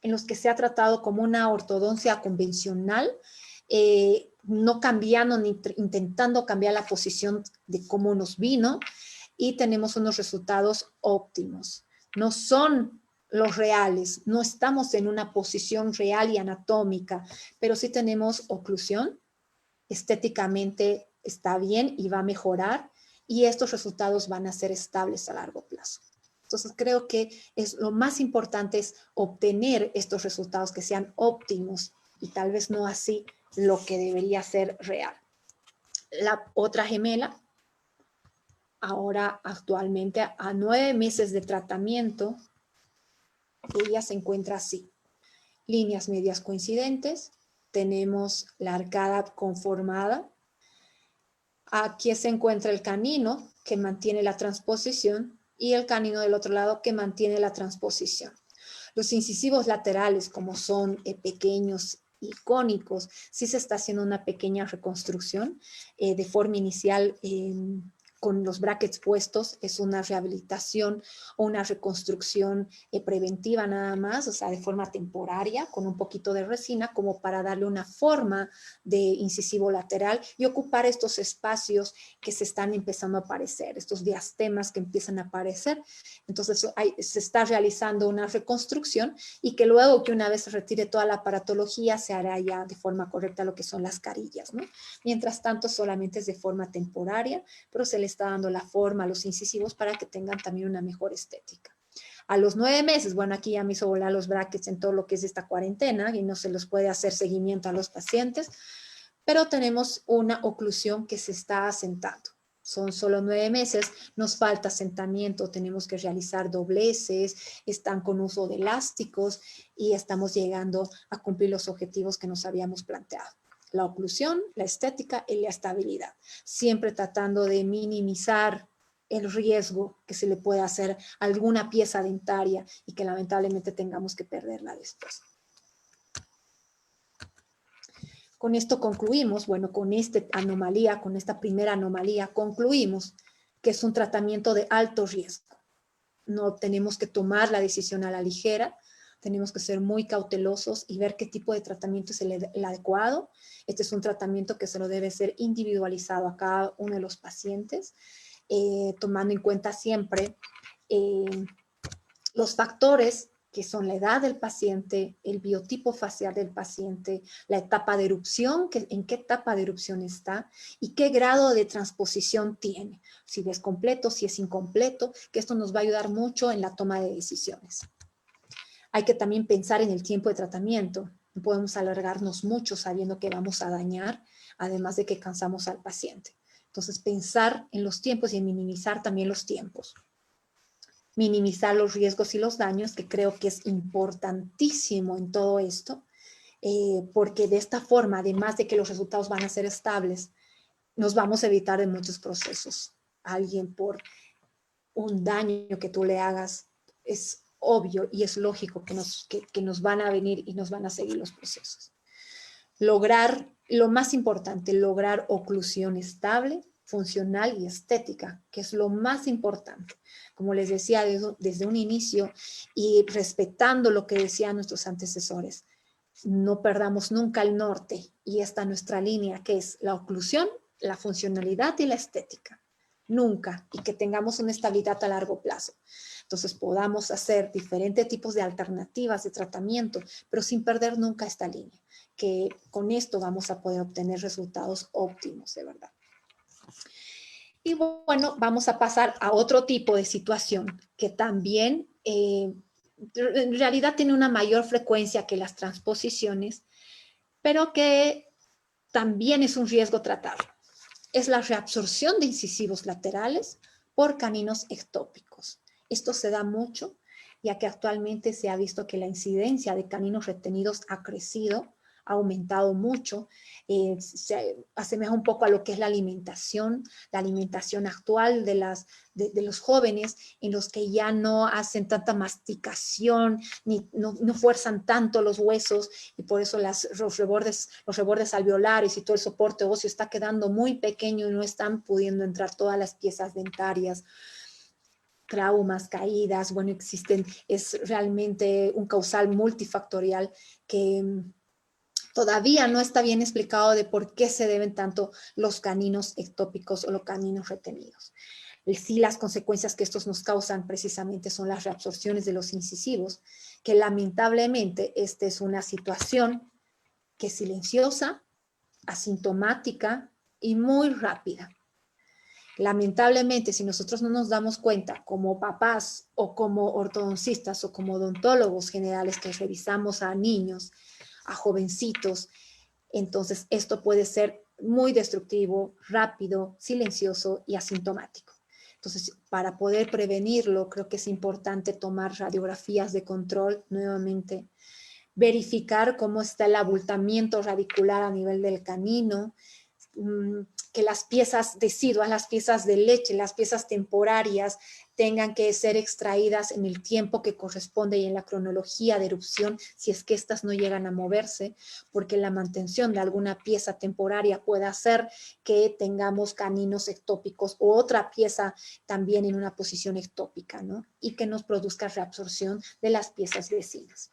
en los que se ha tratado como una ortodoncia convencional, no cambiando ni intentando cambiar la posición de cómo nos vino, y tenemos unos resultados óptimos. No son los reales, no estamos en una posición real y anatómica, pero sí tenemos oclusión, estéticamente está bien y va a mejorar, y estos resultados van a ser estables a largo plazo. Entonces creo que lo más importante es obtener estos resultados que sean óptimos, y tal vez no así lo que debería ser real. La otra gemela, ahora actualmente a 9 meses de tratamiento, ella se encuentra así. Líneas medias coincidentes, tenemos la arcada conformada. Aquí se encuentra el canino que mantiene la transposición y el canino del otro lado que mantiene la transposición. Los incisivos laterales, como son pequeños y cónicos, sí se está haciendo una pequeña reconstrucción. De forma inicial con los brackets puestos, es una rehabilitación o una reconstrucción preventiva nada más, o sea, de forma temporaria, con un poquito de resina, como para darle una forma de incisivo lateral y ocupar estos espacios que se están empezando a aparecer, estos diastemas que empiezan a aparecer. Entonces, se está realizando una reconstrucción y que luego que una vez se retire toda la aparatología, se hará ya de forma correcta lo que son las carillas, ¿no? Mientras tanto, solamente es de forma temporaria, pero se le está dando la forma a los incisivos para que tengan también una mejor estética. A los 9 meses, bueno, aquí ya me hizo volar los brackets en todo lo que es esta cuarentena y no se los puede hacer seguimiento a los pacientes, pero tenemos una oclusión que se está asentando. Son solo 9 meses, nos falta asentamiento, tenemos que realizar dobleces, están con uso de elásticos y estamos llegando a cumplir los objetivos que nos habíamos planteado. La oclusión, la estética y la estabilidad, siempre tratando de minimizar el riesgo que se le pueda hacer a alguna pieza dentaria y que lamentablemente tengamos que perderla después. Con esto concluimos, bueno, con esta anomalía, con esta primera anomalía, concluimos que es un tratamiento de alto riesgo. No tenemos que tomar la decisión a la ligera, tenemos que ser muy cautelosos y ver qué tipo de tratamiento es el adecuado. Este es un tratamiento que se lo debe ser individualizado a cada uno de los pacientes, tomando en cuenta siempre los factores que son la edad del paciente, el biotipo facial del paciente, la etapa de erupción, en qué etapa de erupción está y qué grado de transposición tiene, si es completo, si es incompleto, que esto nos va a ayudar mucho en la toma de decisiones. Hay que también pensar en el tiempo de tratamiento. No podemos alargarnos mucho sabiendo que vamos a dañar, además de que cansamos al paciente. Entonces, pensar en los tiempos y en minimizar también los tiempos. Minimizar los riesgos y los daños, que creo que es importantísimo en todo esto, porque de esta forma, además de que los resultados van a ser estables, nos vamos a evitar de muchos procesos. Alguien por un daño que tú le hagas, es obvio y es lógico que nos van a venir y nos van a seguir los procesos. Lograr, lo más importante, lograr oclusión estable, funcional y estética, que es lo más importante. Como les decía desde un inicio y respetando lo que decían nuestros antecesores, no perdamos nunca el norte y esta nuestra línea, que es la oclusión, la funcionalidad y la estética. Nunca, y que tengamos una estabilidad a largo plazo. Entonces podamos hacer diferentes tipos de alternativas de tratamiento, pero sin perder nunca esta línea, que con esto vamos a poder obtener resultados óptimos, de verdad. Y bueno, vamos a pasar a otro tipo de situación que también en realidad tiene una mayor frecuencia que las transposiciones, pero que también es un riesgo tratarlo. Es la reabsorción de incisivos laterales por caninos ectópicos. Esto se da mucho, ya que actualmente se ha visto que la incidencia de caninos retenidos ha crecido, ha aumentado mucho, se asemeja un poco a lo que es la alimentación actual de los jóvenes, en los que ya no hacen tanta masticación, no fuerzan tanto los huesos, y por eso los rebordes alveolares y todo el soporte óseo está quedando muy pequeño y no están pudiendo entrar todas las piezas dentarias. Traumas, caídas, bueno, es realmente un causal multifactorial que todavía no está bien explicado de por qué se deben tanto los caninos ectópicos o los caninos retenidos. Sí, las consecuencias que estos nos causan precisamente son las reabsorciones de los incisivos, que lamentablemente esta es una situación que es silenciosa, asintomática y muy rápida. Lamentablemente, si nosotros no nos damos cuenta como papás o como ortodoncistas o como odontólogos generales que revisamos a niños, a jovencitos, entonces esto puede ser muy destructivo, rápido, silencioso y asintomático. Entonces, para poder prevenirlo, creo que es importante tomar radiografías de control nuevamente, verificar cómo está el abultamiento radicular a nivel del canino, que las piezas deciduas, las piezas de leche, las piezas temporarias tengan que ser extraídas en el tiempo que corresponde y en la cronología de erupción, si es que éstas no llegan a moverse, porque la mantención de alguna pieza temporaria puede hacer que tengamos caninos ectópicos o otra pieza también en una posición ectópica, ¿no? Y que nos produzca reabsorción de las piezas vecinas.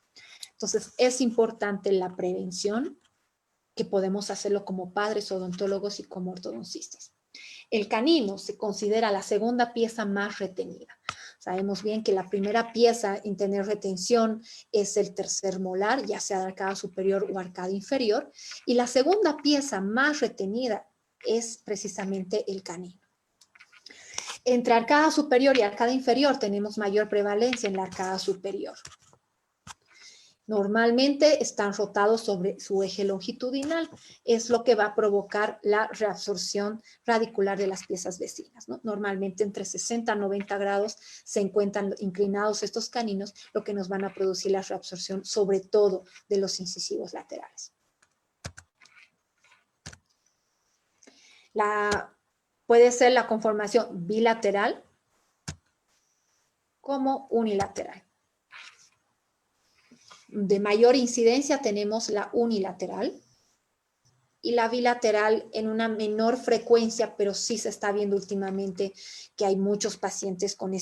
Entonces, es importante la prevención, que podemos hacerlo como padres odontólogos y como ortodoncistas. El canino se considera la segunda pieza más retenida. Sabemos bien que la primera pieza en tener retención es el tercer molar, ya sea de arcada superior o arcada inferior, y la segunda pieza más retenida es precisamente el canino. Entre arcada superior y arcada inferior tenemos mayor prevalencia en la arcada superior. Normalmente están rotados sobre su eje longitudinal, es lo que va a provocar la reabsorción radicular de las piezas vecinas, ¿no? Normalmente entre 60 a 90 grados se encuentran inclinados estos caninos, lo que nos van a producir la reabsorción sobre todo de los incisivos laterales. Puede ser la conformación bilateral como unilateral. De mayor incidencia tenemos la unilateral y la bilateral en una menor frecuencia, pero sí se está viendo últimamente que hay muchos pacientes con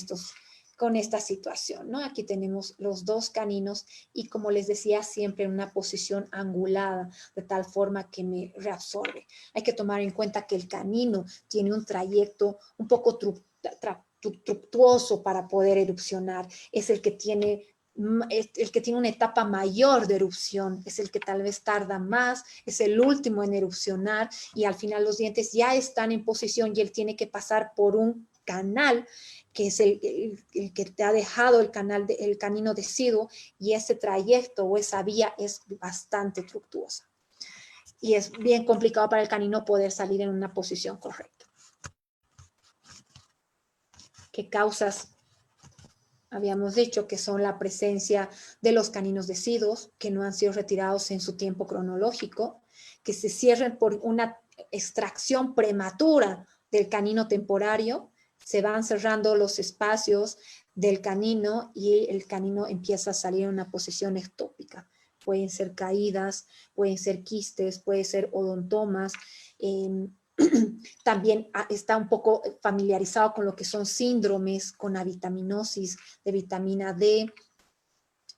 esta situación, ¿no? Aquí tenemos los dos caninos y, como les decía, siempre en una posición angulada, de tal forma que me reabsorbe. Hay que tomar en cuenta que el canino tiene un trayecto un poco tortuoso para poder erupcionar. Es el que tiene una etapa mayor de erupción, es el que tal vez tarda más, es el último en erupcionar y al final los dientes ya están en posición y él tiene que pasar por un canal que es el que te ha dejado el canino deciduo, y ese trayecto o esa vía es bastante tortuosa. Y es bien complicado para el canino poder salir en una posición correcta. ¿Qué causas? Habíamos dicho que son la presencia de los caninos deciduos que no han sido retirados en su tiempo cronológico, que se cierren por una extracción prematura del canino temporario, se van cerrando los espacios del canino y el canino empieza a salir en una posición ectópica. Pueden ser caídas, pueden ser quistes, pueden ser odontomas. También está un poco familiarizado con lo que son síndromes, con avitaminosis de vitamina D,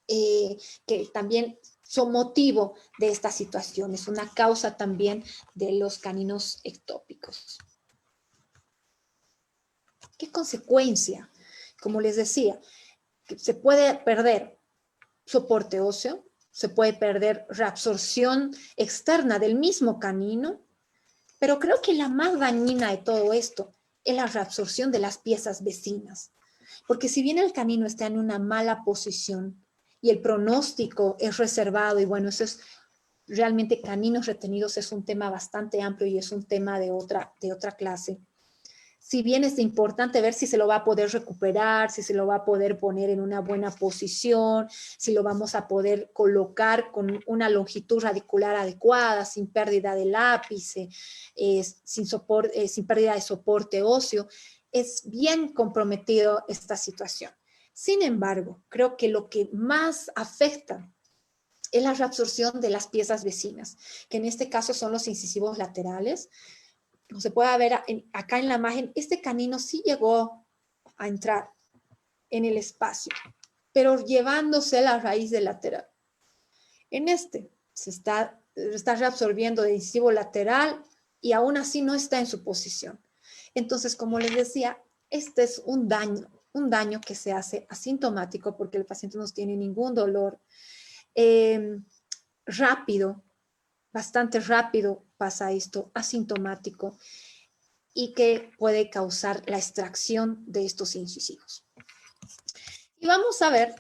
que también son motivo de esta situación. Es una causa también de los caninos ectópicos. ¿Qué consecuencia? Como les decía, se puede perder soporte óseo, se puede perder reabsorción externa del mismo canino, pero creo que la más dañina de todo esto es la reabsorción de las piezas vecinas. Porque si bien el canino está en una mala posición y el pronóstico es reservado, y bueno, eso es realmente, caninos retenidos es un tema bastante amplio y es un tema de otra clase. Si bien es importante ver si se lo va a poder recuperar, si se lo va a poder poner en una buena posición, si lo vamos a poder colocar con una longitud radicular adecuada, sin pérdida del ápice, sin pérdida de soporte óseo, es bien comprometido esta situación. Sin embargo, creo que lo que más afecta es la reabsorción de las piezas vecinas, que en este caso son los incisivos laterales. Como se puede ver acá en la imagen, este canino sí llegó a entrar en el espacio, pero llevándose la raíz del lateral. En este se está reabsorbiendo del incisivo lateral y aún así no está en su posición. Entonces, como les decía, este es un daño que se hace asintomático porque el paciente no tiene ningún dolor. Rápido, bastante rápido pasa esto, asintomático, y que puede causar la extracción de estos incisivos. Y vamos a ver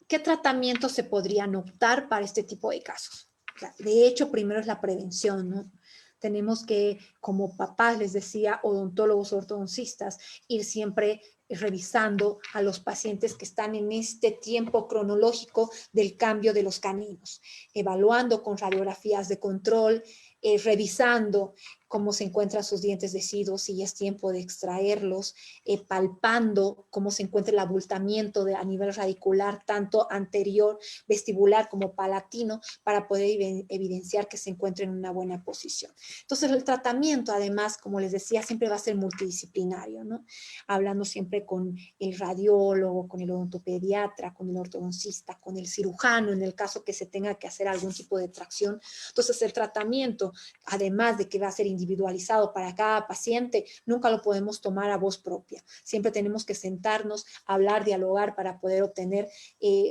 qué tratamientos se podrían optar para este tipo de casos. De hecho, primero es la prevención, ¿no? Tenemos que, como papás, les decía, odontólogos, ortodoncistas, ir siempre revisando a los pacientes que están en este tiempo cronológico del cambio de los caninos, evaluando con radiografías de control, revisando cómo se encuentran sus dientes deciduos, si es tiempo de extraerlos, palpando cómo se encuentra el abultamiento a nivel radicular, tanto anterior, vestibular como palatino, para poder evidenciar que se encuentra en una buena posición. Entonces, el tratamiento, además, como les decía, siempre va a ser multidisciplinario, ¿no? Hablando siempre con el radiólogo, con el odontopediatra, con el ortodoncista, con el cirujano, en el caso que se tenga que hacer algún tipo de tracción. Entonces, el tratamiento, además de que va a ser individualizado para cada paciente, nunca lo podemos tomar a voz propia. Siempre tenemos que sentarnos, hablar, dialogar para poder obtener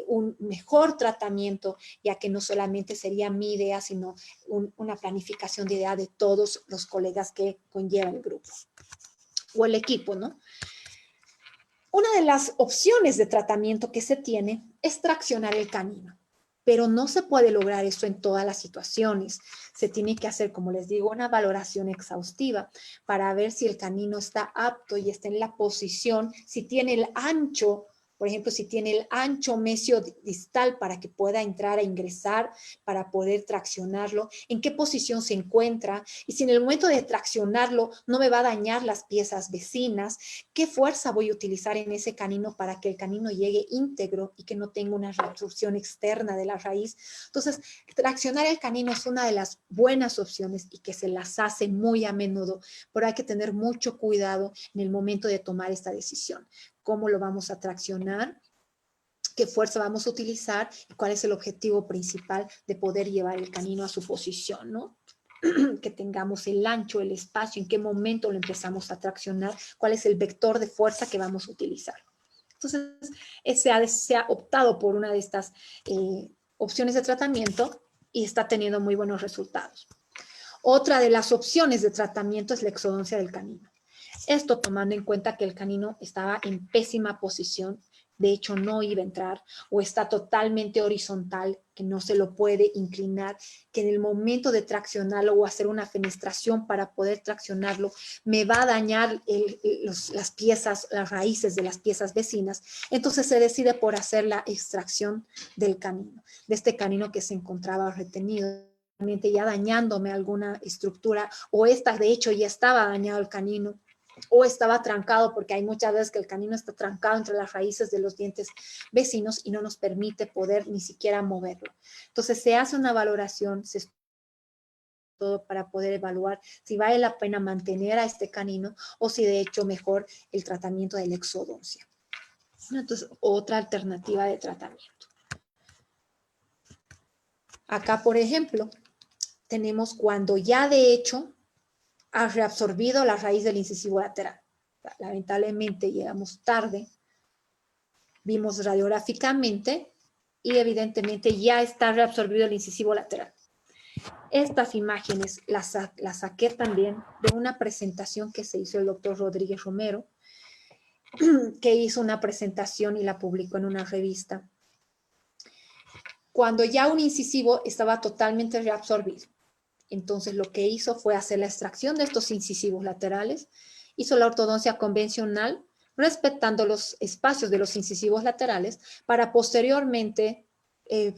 un mejor tratamiento, ya que no solamente sería mi idea, sino una planificación de idea de todos los colegas que conlleva el grupo o el equipo, ¿no? Una de las opciones de tratamiento que se tiene es traccionar el canino, pero no se puede lograr esto en todas las situaciones. Se tiene que hacer, como les digo, una valoración exhaustiva para ver si el canino está apto y está en la posición, si tiene el ancho, por ejemplo, si tiene el ancho mesiodistal para que pueda entrar a ingresar, para poder traccionarlo, en qué posición se encuentra, y si en el momento de traccionarlo no me va a dañar las piezas vecinas, qué fuerza voy a utilizar en ese canino para que el canino llegue íntegro y que no tenga una reabsorción externa de la raíz. Entonces, traccionar el canino es una de las buenas opciones y que se las hace muy a menudo, pero hay que tener mucho cuidado en el momento de tomar esta decisión. ¿Cómo lo vamos a traccionar? ¿Qué fuerza vamos a utilizar? ¿Y cuál es el objetivo principal de poder llevar el canino a su posición, ¿no? Que tengamos el ancho, el espacio, en qué momento lo empezamos a traccionar, cuál es el vector de fuerza que vamos a utilizar. Entonces, se ha optado por una de estas opciones de tratamiento y está teniendo muy buenos resultados. Otra de las opciones de tratamiento es la exodoncia del canino. Esto tomando en cuenta que el canino estaba en pésima posición, de hecho no iba a entrar, o está totalmente horizontal, que no se lo puede inclinar, que en el momento de traccionarlo o hacer una fenestración para poder traccionarlo, me va a dañar las piezas, las raíces de las piezas vecinas. Entonces se decide por hacer la extracción del canino, de este canino que se encontraba retenido, ya dañándome alguna estructura, o esta de hecho ya estaba dañado el canino, o estaba trancado, porque hay muchas veces que el canino está trancado entre las raíces de los dientes vecinos y no nos permite poder ni siquiera moverlo. Entonces se hace una valoración, todo para poder evaluar si vale la pena mantener a este canino o si de hecho mejor el tratamiento de la exodoncia. Entonces, otra alternativa de tratamiento. Acá, por ejemplo, tenemos cuando ya de hecho ha reabsorbido la raíz del incisivo lateral. Lamentablemente llegamos tarde, vimos radiográficamente y evidentemente ya está reabsorbido el incisivo lateral. Estas imágenes las saqué también de una presentación que se hizo el doctor Rodríguez Romero, que hizo una presentación y la publicó en una revista. Cuando ya un incisivo estaba totalmente reabsorbido. Entonces lo que hizo fue hacer la extracción de estos incisivos laterales, hizo la ortodoncia convencional, respetando los espacios de los incisivos laterales, para posteriormente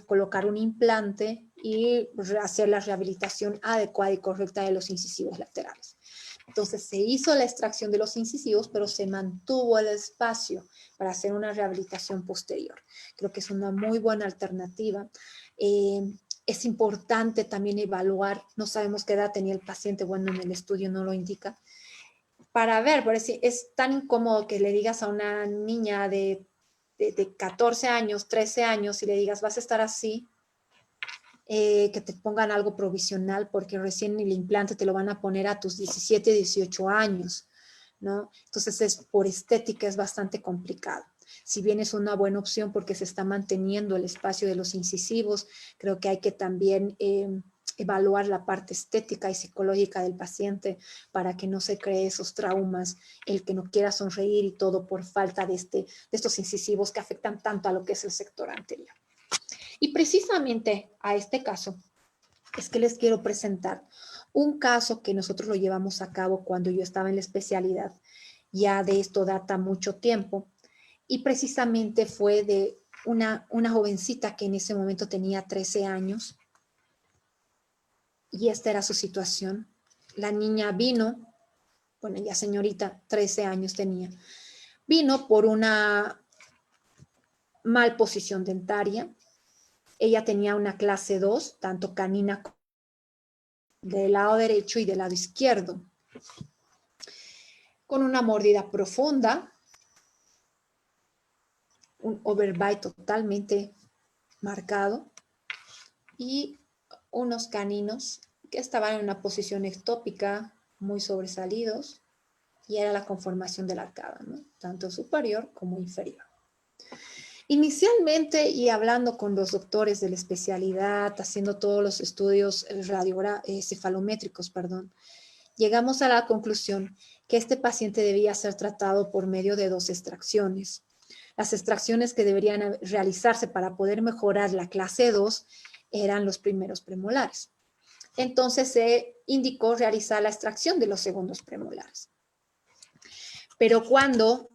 colocar un implante y hacer la rehabilitación adecuada y correcta de los incisivos laterales. Entonces se hizo la extracción de los incisivos, pero se mantuvo el espacio para hacer una rehabilitación posterior. Creo que es una muy buena alternativa. Es importante también evaluar, no sabemos qué edad tenía el paciente, bueno, en el estudio no lo indica, para ver, por decir, es tan incómodo que le digas a una niña de 14 años, 13 años, y le digas, vas a estar así, que te pongan algo provisional, porque recién el implante te lo van a poner a tus 17, 18 años, ¿no? Entonces, por estética es bastante complicado. Si bien es una buena opción porque se está manteniendo el espacio de los incisivos, creo que hay que también evaluar la parte estética y psicológica del paciente para que no se cree esos traumas, el que no quiera sonreír y todo por falta de estos incisivos que afectan tanto a lo que es el sector anterior. Y precisamente a este caso es que les quiero presentar un caso que nosotros lo llevamos a cabo cuando yo estaba en la especialidad. Ya de esto data mucho tiempo. Y precisamente fue de una jovencita que en ese momento tenía 13 años. Y esta era su situación. la niña vino, bueno, ya señorita, 13 años tenía, vino por una mal posición dentaria. Ella tenía una clase 2, tanto canina del lado derecho y del lado izquierdo, con una mordida profunda, un overbite totalmente marcado y unos caninos que estaban en una posición ectópica muy sobresalidos, y era la conformación de la arcada, ¿no? Tanto superior como inferior. Inicialmente, y hablando con los doctores de la especialidad, haciendo todos los estudios cefalométricos, llegamos a la conclusión que este paciente debía ser tratado por medio de 2 extracciones. Las extracciones que deberían realizarse para poder mejorar la clase 2 eran los primeros premolares. Entonces se indicó realizar la extracción de los segundos premolares. Pero cuando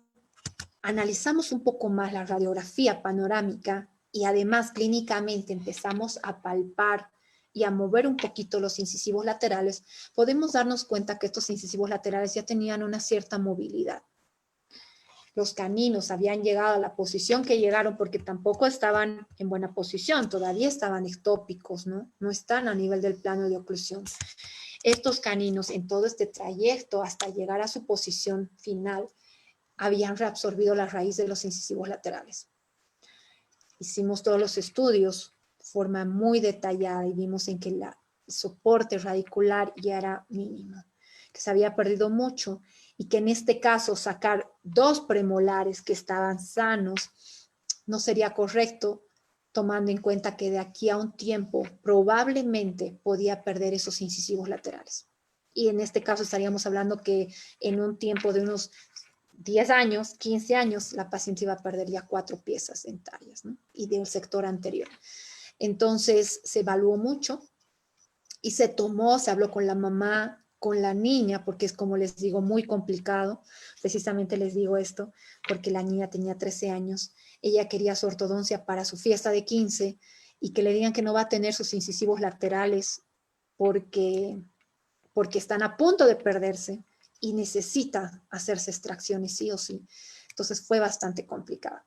analizamos un poco más la radiografía panorámica y además clínicamente empezamos a palpar y a mover un poquito los incisivos laterales, podemos darnos cuenta que estos incisivos laterales ya tenían una cierta movilidad. Los caninos habían llegado a la posición que llegaron porque tampoco estaban en buena posición, todavía estaban ectópicos, ¿no? No están a nivel del plano de oclusión. Estos caninos en todo este trayecto hasta llegar a su posición final habían reabsorbido la raíz de los incisivos laterales. Hicimos todos los estudios de forma muy detallada y vimos en que el soporte radicular ya era mínimo, que se había perdido mucho y que en este caso sacar 2 premolares que estaban sanos no sería correcto, tomando en cuenta que de aquí a un tiempo probablemente podía perder esos incisivos laterales. Y en este caso estaríamos hablando que en un tiempo de unos 10 años, 15 años, la paciente iba a perder ya 4 piezas dentarias, ¿no? Y del sector anterior. Entonces se evaluó mucho y se habló con la mamá, con la niña, porque es, como les digo, muy complicado. Precisamente les digo esto, porque la niña tenía 13 años. Ella quería su ortodoncia para su fiesta de 15 y que le digan que no va a tener sus incisivos laterales porque están a punto de perderse y necesita hacerse extracciones sí o sí. Entonces fue bastante complicado.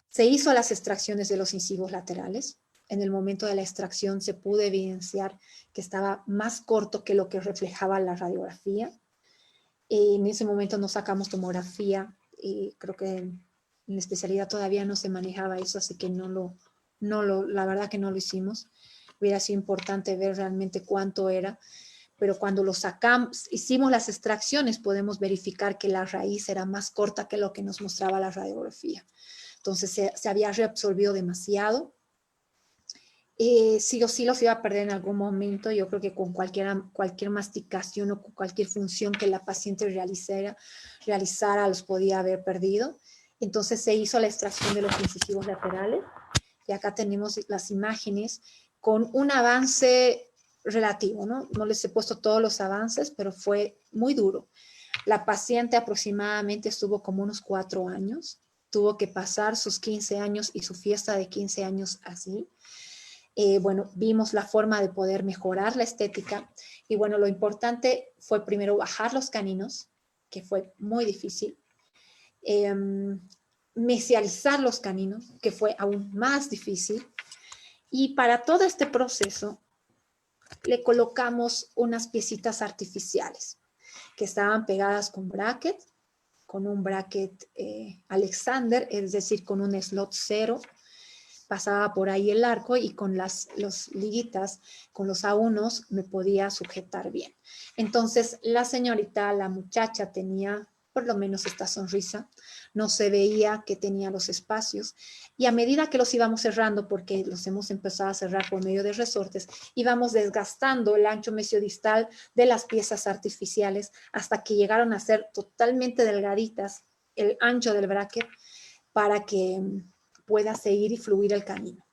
Se hizo las extracciones de los incisivos laterales. En el momento de la extracción se pudo evidenciar que estaba más corto que lo que reflejaba la radiografía. En ese momento no sacamos tomografía. Creo que en la especialidad todavía no se manejaba eso, así que la verdad que no lo hicimos. Hubiera sido importante ver realmente cuánto era, pero cuando lo sacamos, hicimos las extracciones, podemos verificar que la raíz era más corta que lo que nos mostraba la radiografía. Entonces se había reabsorbido demasiado. Sí o sí los iba a perder en algún momento. Yo creo que con cualquier masticación o con cualquier función que la paciente realizara los podía haber perdido. Entonces se hizo la extracción de los incisivos laterales. Y acá tenemos las imágenes con un avance relativo, ¿no? No les he puesto todos los avances, pero fue muy duro. La paciente aproximadamente estuvo como unos 4 años. Tuvo que pasar sus 15 años y su fiesta de 15 años así. Bueno, vimos la forma de poder mejorar la estética y bueno, lo importante fue primero bajar los caninos, que fue muy difícil, mesializar los caninos, que fue aún más difícil, y para todo este proceso le colocamos unas piecitas artificiales que estaban pegadas con un bracket Alexander, es decir, con un slot 0, pasaba por ahí el arco y con los liguitas, con los A1 me podía sujetar bien. Entonces la muchacha tenía por lo menos esta sonrisa, no se veía que tenía los espacios y a medida que los íbamos cerrando, porque los hemos empezado a cerrar por medio de resortes, íbamos desgastando el ancho mesiodistal de las piezas artificiales hasta que llegaron a ser totalmente delgaditas el ancho del bracket para que pueda seguir y fluir el camino.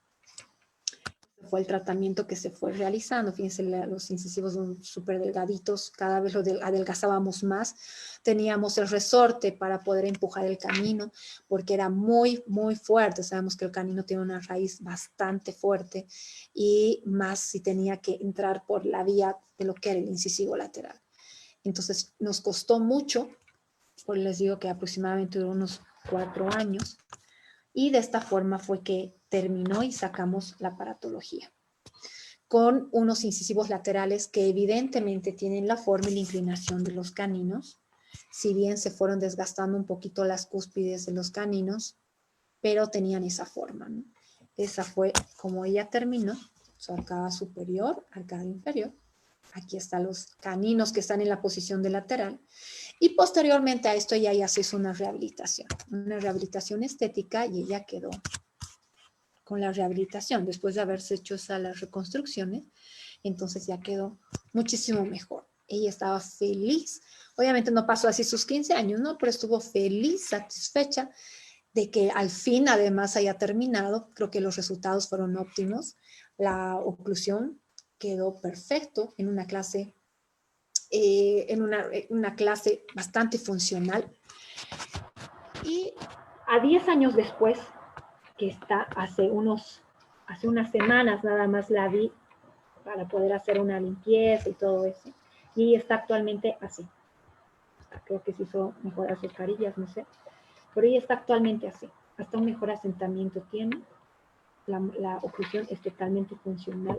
Fue el tratamiento que se fue realizando. Fíjense, los incisivos son súper delgaditos, cada vez lo adelgazábamos más. Teníamos el resorte para poder empujar el camino, porque era muy, muy fuerte. Sabemos que el canino tiene una raíz bastante fuerte y más si tenía que entrar por la vía de lo que era el incisivo lateral. Entonces nos costó mucho, pues les digo que aproximadamente duró unos 4 años, y de esta forma fue que terminó y sacamos la aparatología, con unos incisivos laterales que evidentemente tienen la forma y la inclinación de los caninos, si bien se fueron desgastando un poquito las cúspides de los caninos, pero tenían esa forma, ¿no? Esa fue como ella terminó, su arcada superior, arcada inferior. Aquí están los caninos que están en la posición de lateral. Y posteriormente a esto ya se hizo una rehabilitación estética, y ella quedó con la rehabilitación, después de haberse hecho las reconstrucciones, entonces ya quedó muchísimo mejor. Ella estaba feliz, obviamente no pasó así sus 15 años, ¿no? Pero estuvo feliz, satisfecha de que al fin además haya terminado. Creo que los resultados fueron óptimos. La oclusión quedó perfecto en una clase, una clase bastante funcional. Y a 10 años después, que está hace unas semanas nada más la vi para poder hacer una limpieza y todo eso, y está actualmente así. Creo que se hizo mejorar sus carillas, no sé, pero ella está actualmente así. Hasta un mejor asentamiento tiene, la oclusión es totalmente funcional,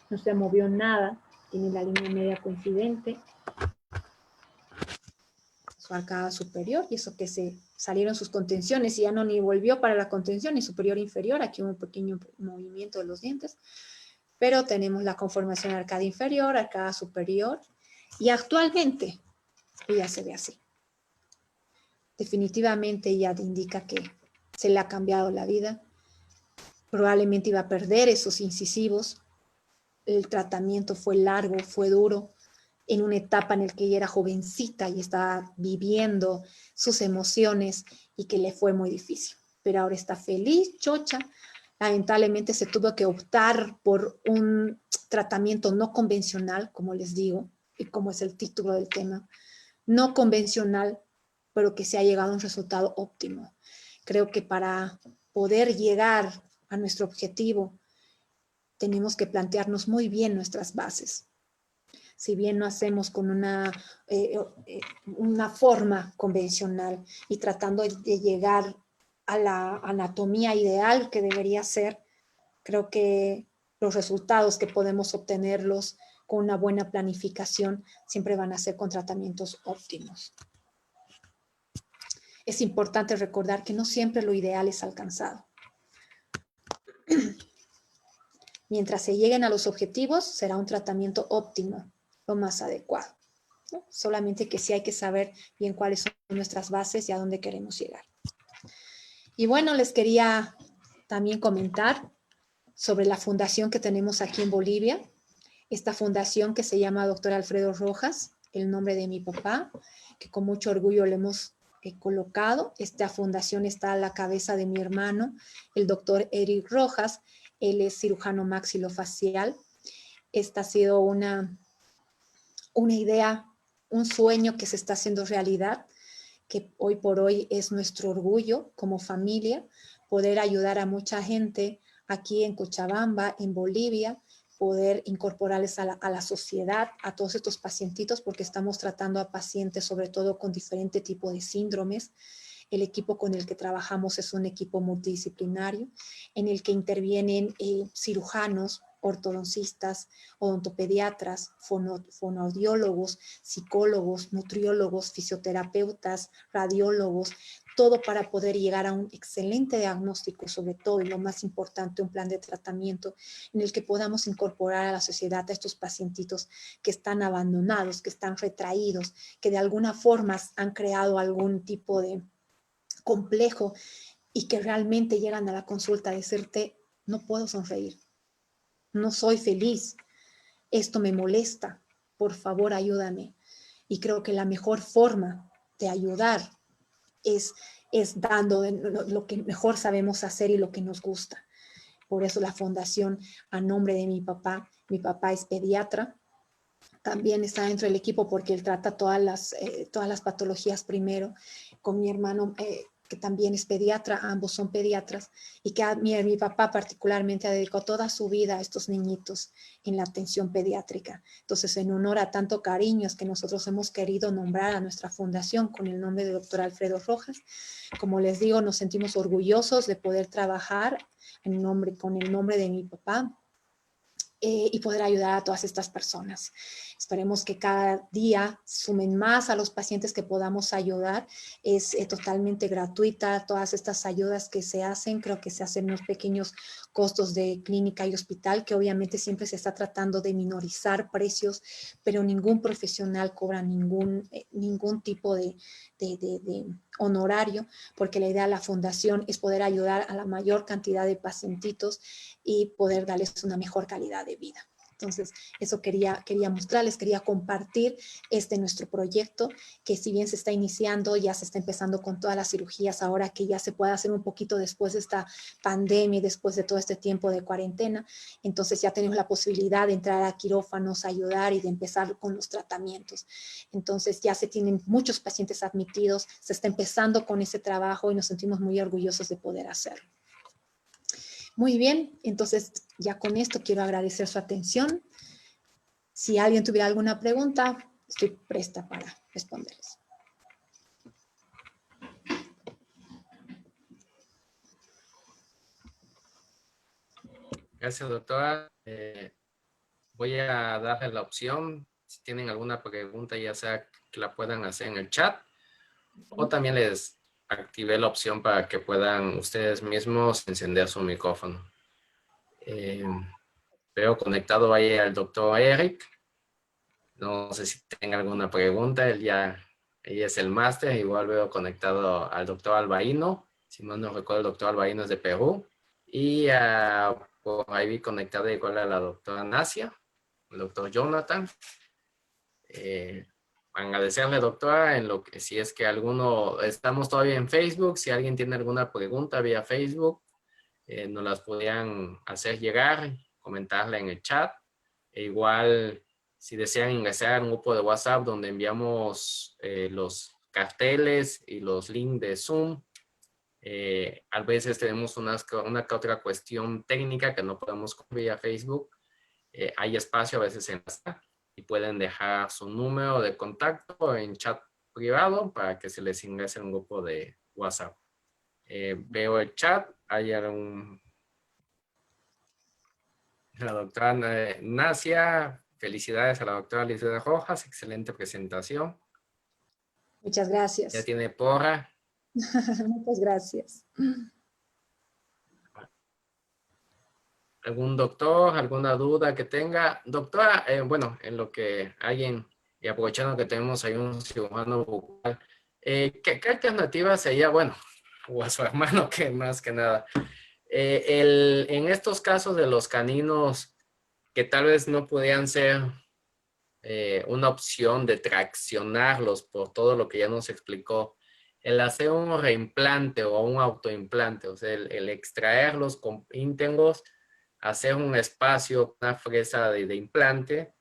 no se movió nada, tiene la línea media coincidente, su arcada superior, y eso que se salieron sus contenciones y ya no ni volvió para la contención, ni superior e inferior, aquí un pequeño movimiento de los dientes, pero tenemos la conformación arcada inferior, arcada superior, y actualmente ella se ve así. Definitivamente ella indica que se le ha cambiado la vida, probablemente iba a perder esos incisivos, el tratamiento fue largo, fue duro, en una etapa en la que ella era jovencita y estaba viviendo sus emociones y que le fue muy difícil. Pero ahora está feliz, chocha. Lamentablemente se tuvo que optar por un tratamiento no convencional, como les digo, y como es el título del tema, no convencional, pero que se ha llegado a un resultado óptimo. Creo que para poder llegar a nuestro objetivo, tenemos que plantearnos muy bien nuestras bases. Si bien no hacemos con una forma convencional y tratando de llegar a la anatomía ideal que debería ser, creo que los resultados que podemos obtenerlos con una buena planificación siempre van a ser con tratamientos óptimos. Es importante recordar que no siempre lo ideal es alcanzado. Mientras se lleguen a los objetivos, será un tratamiento óptimo, lo más adecuado, ¿no? Solamente que sí hay que saber bien cuáles son nuestras bases y a dónde queremos llegar. Y bueno, les quería también comentar sobre la fundación que tenemos aquí en Bolivia. Esta fundación que se llama Dr. Alfredo Rojas, el nombre de mi papá, que con mucho orgullo le hemos colocado. Esta fundación está a la cabeza de mi hermano, el doctor Eric Rojas. Él es cirujano maxilofacial. Esta ha sido una idea, un sueño que se está haciendo realidad, que hoy por hoy es nuestro orgullo como familia, poder ayudar a mucha gente aquí en Cochabamba, en Bolivia, poder incorporarles a la sociedad, a todos estos pacientitos, porque estamos tratando a pacientes sobre todo con diferente tipo de síndromes. El equipo con el que trabajamos es un equipo multidisciplinario en el que intervienen cirujanos, ortodoncistas, odontopediatras, fonoaudiólogos, psicólogos, nutriólogos, fisioterapeutas, radiólogos, todo para poder llegar a un excelente diagnóstico, sobre todo, y lo más importante, un plan de tratamiento en el que podamos incorporar a la sociedad a estos pacientitos que están abandonados, que están retraídos, que de alguna forma han creado algún tipo de complejo y que realmente llegan a la consulta a decirte, no puedo sonreír, no soy feliz, esto me molesta, por favor ayúdame. Y creo que la mejor forma de ayudar es dando lo que mejor sabemos hacer y lo que nos gusta. Por eso la fundación a nombre de mi papá es pediatra, también está dentro del equipo porque él trata todas las patologías primero. Con mi hermano que también es pediatra, ambos son pediatras, y que mi papá particularmente ha dedicado toda su vida a estos niñitos en la atención pediátrica. Entonces, en honor a tanto cariño es que nosotros hemos querido nombrar a nuestra fundación con el nombre de Dr. Alfredo Rojas. Como les digo, nos sentimos orgullosos de poder trabajar con el nombre de mi papá, y poder ayudar a todas estas personas. Esperemos que cada día sumen más a los pacientes que podamos ayudar. Es totalmente gratuita todas estas ayudas que se hacen. Creo que se hacen unos pequeños costos de clínica y hospital, que obviamente siempre se está tratando de minorizar precios, pero ningún profesional cobra ningún tipo de honorario, porque la idea de la fundación es poder ayudar a la mayor cantidad de pacientitos y poder darles una mejor calidad de vida. Entonces, eso quería mostrarles, quería compartir nuestro proyecto, que si bien se está iniciando, ya se está empezando con todas las cirugías, ahora que ya se puede hacer un poquito después de esta pandemia y después de todo este tiempo de cuarentena. Entonces ya tenemos la posibilidad de entrar a quirófanos, ayudar y de empezar con los tratamientos. Entonces ya se tienen muchos pacientes admitidos, se está empezando con ese trabajo y nos sentimos muy orgullosos de poder hacerlo. Muy bien, entonces ya con esto quiero agradecer su atención. Si alguien tuviera alguna pregunta, estoy presta para responderles. Gracias, doctora. Voy a darle la opción, si tienen alguna pregunta, ya sea que la puedan hacer en el chat, o también les activé la opción para que puedan ustedes mismos encender su micrófono. Veo conectado ahí al doctor Eric. No sé si tenga alguna pregunta. Ella es el máster. Igual veo conectado al doctor Albaíno. Si mal no recuerdo, el doctor Albaíno es de Perú. Y por ahí vi conectada igual a la doctora Nasia, el doctor Jonathan. Agradecerle, doctora, en lo que si es que estamos todavía en Facebook, si alguien tiene alguna pregunta vía Facebook, nos las podían hacer llegar, comentarla en el chat. E igual, si desean ingresar a un grupo de WhatsApp donde enviamos los carteles y los links de Zoom, a veces tenemos una que otra cuestión técnica que no podemos vía Facebook. Hay espacio a veces en la sala y pueden dejar su número de contacto en chat privado para que se les ingrese a un grupo de WhatsApp. Veo el chat, hay la doctora Nasia, felicidades a la doctora Lisbeth Rojas, excelente presentación. Muchas gracias. Ya tiene porra. Muchas gracias. ¿Algún doctor, alguna duda que tenga? Doctora, bueno, en lo que alguien, y aprovechando que tenemos ahí un cirujano bucal, ¿qué alternativa sería, bueno, o a su hermano que más que nada, en estos casos de los caninos que tal vez no podían ser una opción de traccionarlos por todo lo que ya nos explicó, el hacer un reimplante o un autoimplante, o sea, el extraerlos con íntegros, hacer un espacio, una fresa de implante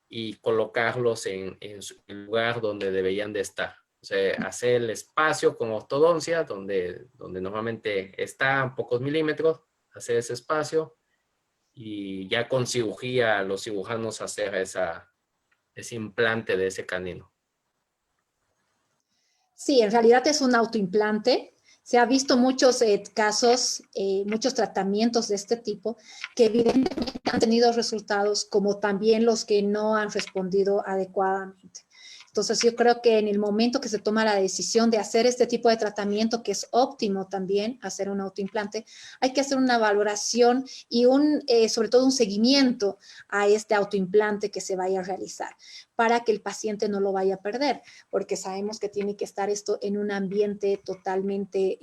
y colocarlos en su lugar donde deberían de estar. O sea, hacer el espacio con ortodoncia, donde normalmente está pocos milímetros, hacer ese espacio y ya con cirugía los cirujanos hacer ese implante de ese canino. Sí, en realidad es un autoimplante. Se ha visto muchos casos, muchos tratamientos de este tipo que evidentemente han tenido resultados, como también los que no han respondido adecuadamente. Entonces yo creo que en el momento que se toma la decisión de hacer este tipo de tratamiento, que es óptimo también hacer un autoimplante, hay que hacer una valoración y sobre todo un seguimiento a este autoimplante que se vaya a realizar para que el paciente no lo vaya a perder, porque sabemos que tiene que estar esto en un ambiente totalmente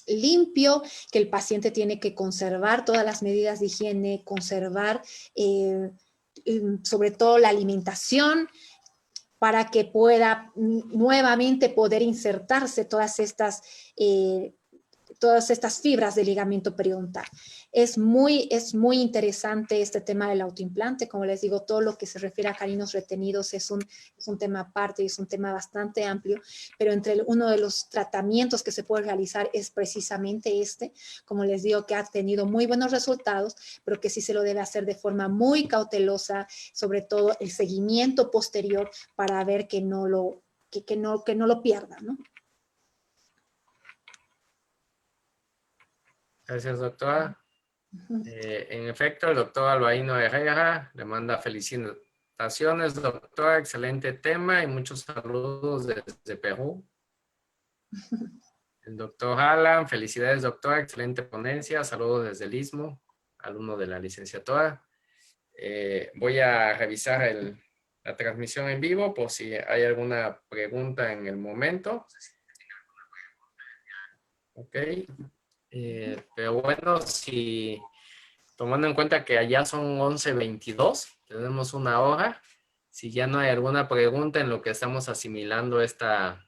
limpio, que el paciente tiene que conservar todas las medidas de higiene, conservar sobre todo la alimentación, para que pueda nuevamente poder insertarse todas estas todas estas fibras del ligamento periodontal. Es muy interesante este tema del autoimplante. Como les digo, todo lo que se refiere a caninos retenidos es un tema aparte y es un tema bastante amplio, pero uno de los tratamientos que se puede realizar es precisamente este, como les digo, que ha tenido muy buenos resultados, pero que sí se lo debe hacer de forma muy cautelosa, sobre todo el seguimiento posterior para ver que no lo pierda, ¿no? Gracias, doctora. En efecto, el doctor Albaíno Herrera le manda felicitaciones, doctora, excelente tema y muchos saludos desde Perú. El doctor Alan, felicidades, doctora, excelente ponencia, saludos desde el Istmo, alumno de la licenciatura. Voy a revisar la transmisión en vivo por si hay alguna pregunta en el momento. Ok. Pero bueno, si tomando en cuenta que allá son 11:22, tenemos una hora. Si ya no hay alguna pregunta en lo que estamos asimilando esta